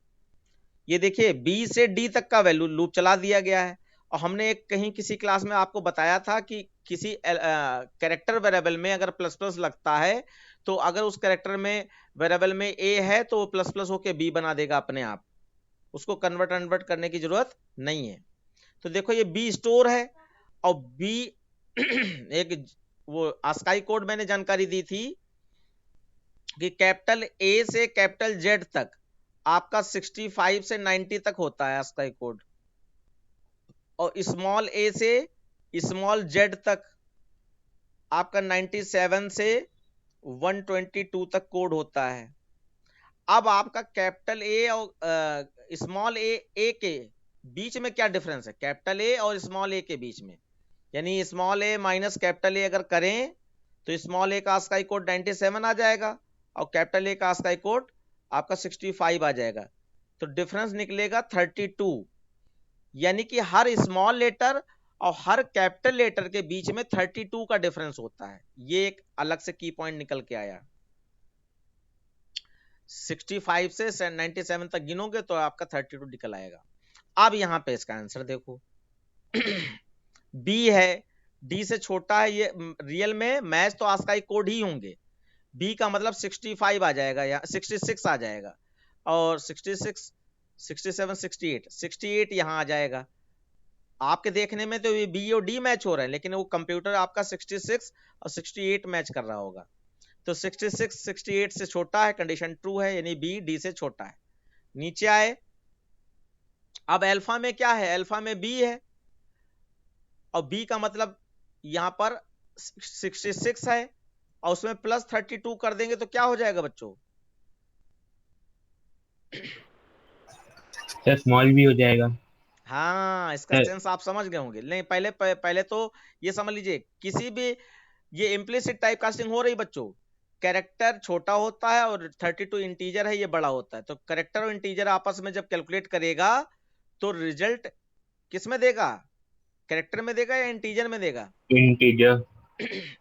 ये देखिए बी से डी तक का वैल्यू लूप चला दिया गया है। और हमने एक कहीं किसी क्लास में आपको बताया था कि किसी कैरेक्टर वेरिएबल में अगर प्लस प्लस लगता है तो अगर उस कैरेक्टर में वेरिएबल में ए है तो प्लस प्लस होके बी बना देगा अपने आप, उसको कन्वर्ट करने की जरूरत नहीं है। तो देखो ये बी स्टोर है और बी एक वो आस्काई कोड मैंने जानकारी दी थी कि कैपिटल ए से कैपिटल जेड तक आपका 65 से 90 तक होता है आस्काई कोड, और स्मॉल ए से स्मॉल जेड तक आपका 97 से 122 तक कोड होता है। अब आपका कैपिटल ए और स्मॉल ए के बीच में क्या डिफरेंस है? कैपिटल ए और स्मॉल ए के बीच में, यानी small A minus capital A अगर करें तो स्मॉल ए का आस्काई कोड 97 आ जाएगा और कैपिटल ए का आस्काई कोड आपका 65 आ जाएगा। तो डिफरेंस निकलेगा 32, यानी कि हर स्मॉल लेटर और हर कैपिटल लेटर के बीच में 32 का डिफरेंस होता है। ये एक अलग से की पॉइंट निकल के आया। 65 से 97 तक गिनोगे तो आपका 32 निकल आएगा। अब यहां पे इसका आंसर देखो बी है, डी से छोटा है। ये रियल में मैच तो आस्काई कोड ही होंगे। बी का मतलब 65 आ जाएगा या 66 आ जाएगा, और 66, 67, 68 यहां आ जाएगा। आपके देखने में तो ये बी और डी मैच हो रहे हैं, लेकिन वो कंप्यूटर आपका 66 और 68 मैच कर रहा होगा। तो 66 68 से छोटा है, कंडीशन ट्रू है, यानी बी डी से छोटा है। नीचे आए, अब अल्फा में क्या है? अल्फा में बी है और बी का मतलब यहां पर 66 है और उसमें प्लस 32 कर देंगे तो क्या हो जाएगा बच्चों? सर स्मॉल भी हो जाएगा। हाँ, इसका सेंस आप समझ गए होंगे। नहीं, पहले तो ये समझ लीजिए, किसी भी ये इम्प्लिसिट टाइप कास्टिंग हो रही बच्चों, कैरेक्टर छोटा होता है और 32 इंटीजर है, ये बड़ा होता है। तो कैरेक्टर और इंटीजर आपस में जब कैलकुलेट करेगा तो रिजल्ट किस में देगा? कैरेक्टर में देगा या इंटीजर में देगा? इंटीजर।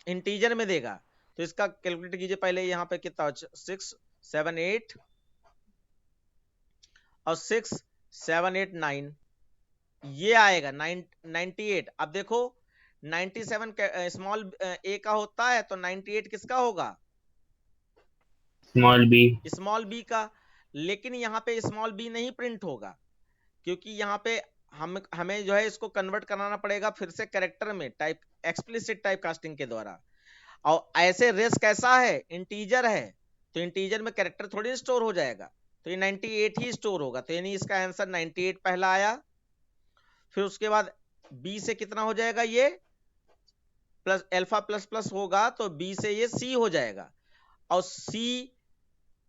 इंटीजर में देगा। तो इसका कैलकुलेट कीजिए पहले, यहाँ पे कितना 6 7 8 और 6 7 8 9, ये आएगा 98। अब देखो 97 स्मॉल ए का होता है तो 98 किसका होगा? Small B. स्मॉल बी का। लेकिन यहाँ पे स्मॉल बी नहीं प्रिंट होगा, क्योंकि यहाँ पे हमें जो है इसको कन्वर्ट कराना पड़ेगा फिर से कैरेक्टर में, टाइप एक्सप्लिसिट टाइप कास्टिंग के द्वारा। और ऐसे रेस कैसा है, इंटीजर है, तो इंटीजर में कैरेक्टर थोड़ी स्टोर हो जाएगा, तो ये 98 ही स्टोर होगा, तो यानी इसका आंसर 98 पहला आया। फिर उसके बाद बी से कितना हो जाएगा, ये प्लस अल्फा प्लस प्लस होगा तो बी से ये सी हो जाएगा, और सी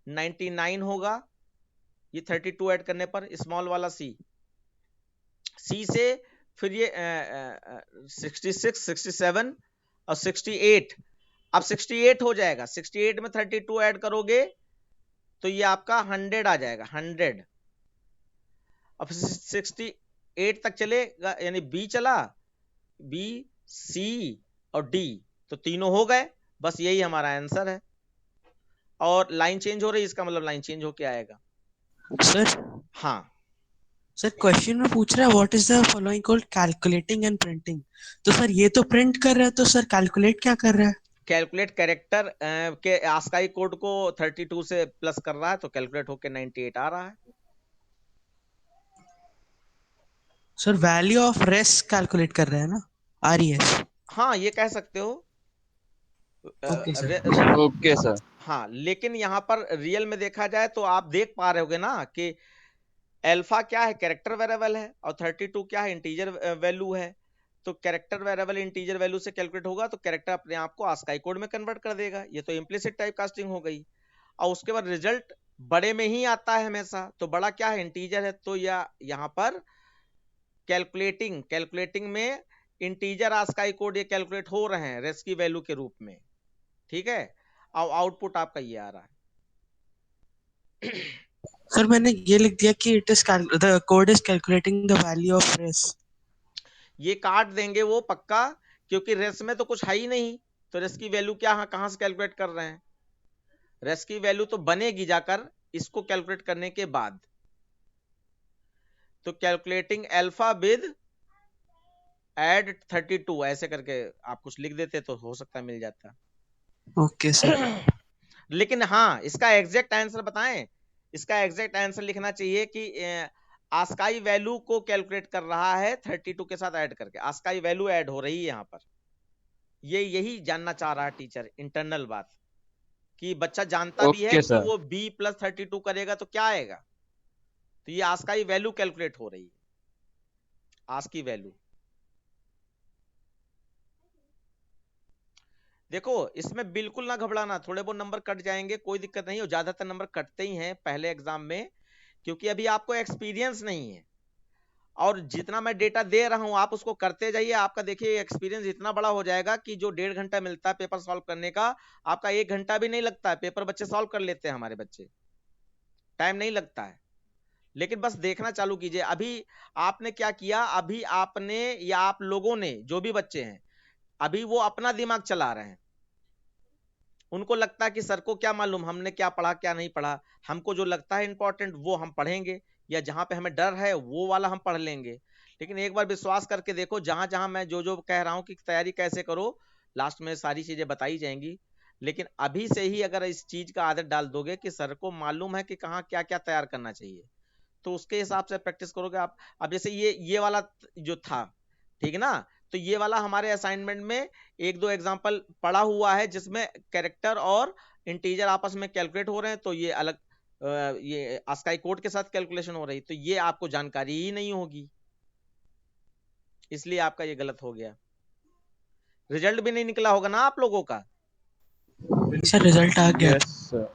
99 होगा, ये 32 ऐड करने पर स्मॉल वाला सी से फिर ये 66, 67 और 68, अब 68 हो जाएगा, 68 में 32 ऐड करोगे तो ये आपका 100 आ जाएगा, 100। अब 68 तक चलेगा, यानी बी चला, बी सी और डी, तो तीनों हो गए, बस यही हमारा आंसर है। और लाइन चेंज हो रही है, इसका मतलब लाइन चेंज होके आएगा। सर हाँ सर क्वेश्चन में पूछ रहा है what is the following called calculating and printing, तो सर ये तो प्रिंट कर रहा है, तो सर कैलकुलेट क्या कर रहा है? कैलकुलेट कैरेक्टर के आस्काई कोड को 32 से प्लस कर रहा है, तो कैलकुलेट होके 98 आ रहा है। Sir value of res calculate कर रहा है ना, आरईएस? हाँ ये कह सकते हो। Okay sir. Okay sir. हाँ लेकिन यहाँ पर रियल में देखा जाए तो आप देख पा रहे होगे ना कि अल्फा क्या है, कैरेक्टर वेरिएबल है, और 32 क्या है, इंटीजर वैल्यू है। तो कैरेक्टर वेरिएबल इंटीजर वैल्यू से कैलकुलेट होगा तो कैरेक्टर अपने आप को आस्काई कोड में कन्वर्ट कर देगा, ये तो इम्प्लिसिट टाइप कास्टिंग हो गई। और उसके बाद रिजल्ट बड़े में ही आता है हमेशा, तो बड़ा क्या है, इंटीजर है, तो यहाँ पर कैलकुलेटिंग में इंटीजर आस्काई कोड ये कैलकुलेट हो रहे हैं रेस की वैल्यू के रूप में, ठीक है। और आउटपुट आपका ये आ रहा है। सर मैंने ये लिख दिया कि it is the code is calculating the value of res. ये काट देंगे वो पक्का, क्योंकि रेस में तो कुछ है ही नहीं, तो रेस की वैल्यू क्या कहां से कैलकुलेट कर रहे हैं, रेस की वैल्यू तो बनेगी जाकर इसको कैलकुलेट करने के बाद। तो कैलकुलेटिंग अल्फा विद एड 32 ऐसे करके आप कुछ लिख देते तो हो सकता है मिल जाता। Okay sir. लेकिन हाँ इसका एग्जैक्ट आंसर बताएं, इसका एग्जैक्ट आंसर लिखना चाहिए कि आस्काई वैल्यू को कैलकुलेट कर रहा है 32 के साथ ऐड करके, आस्काई वैल्यू ऐड हो रही है यहाँ पर, यही जानना चाह रहा है टीचर, इंटरनल बात, कि बच्चा जानता भी है ओके कि सर। वो b प्लस 32 करेगा तो क्या आएगा, तो ये आस्काई वैल्यू कैलकुलेट हो रही है, आस्की वैल्यू। देखो इसमें बिल्कुल ना घबराना, थोड़े बहुत नंबर कट जाएंगे कोई दिक्कत नहीं, और ज्यादातर नंबर कटते ही हैं पहले एग्जाम में, क्योंकि अभी आपको एक्सपीरियंस नहीं है, और जितना मैं डेटा दे रहा हूं आप उसको करते जाइए, आपका देखिए एक्सपीरियंस इतना बड़ा हो जाएगा कि जो 1.5 घंटा मिलता है पेपर सॉल्व करने का, आपका 1 घंटा भी नहीं लगता है, पेपर बच्चे सॉल्व कर लेते हैं, हमारे बच्चे टाइम नहीं लगता है। लेकिन बस देखना चालू कीजिए। अभी आपने क्या किया, अभी आपने या आप लोगों ने, जो भी बच्चे हैं अभी वो अपना दिमाग चला रहे हैं, उनको लगता है कि सर को क्या मालूम हमने क्या पढ़ा क्या नहीं पढ़ा, हमको जो लगता है इंपॉर्टेंट वो हम पढ़ेंगे, या जहां पे हमें डर है वो वाला हम पढ़ लेंगे। लेकिन एक बार विश्वास करके देखो, जहां जहां मैं जो जो कह रहा हूं कि तैयारी कैसे करो, लास्ट में सारी चीजें बताई जाएंगी, लेकिन अभी से ही अगर इस चीज का आदत डाल दोगे कि सर को मालूम है कि कहाँ क्या क्या तैयार करना चाहिए, तो उसके हिसाब से प्रैक्टिस करोगे आप। अब जैसे ये वाला जो था, ठीक है ना, तो ये वाला हमारे असाइनमेंट में 1-2 एग्जांपल पढ़ा हुआ है जिसमें कैरेक्टर और इंटीजर आपस में कैलकुलेट हो रहे हैं, तो ये अलग ये आस्काई कोड के साथ कैलकुलेशन हो रही, तो ये आपको जानकारी ही नहीं होगी, इसलिए आपका ये गलत हो गया। रिजल्ट भी नहीं निकला होगा ना आप लोगों का? सर रिजल्ट आ गया। Yes sir.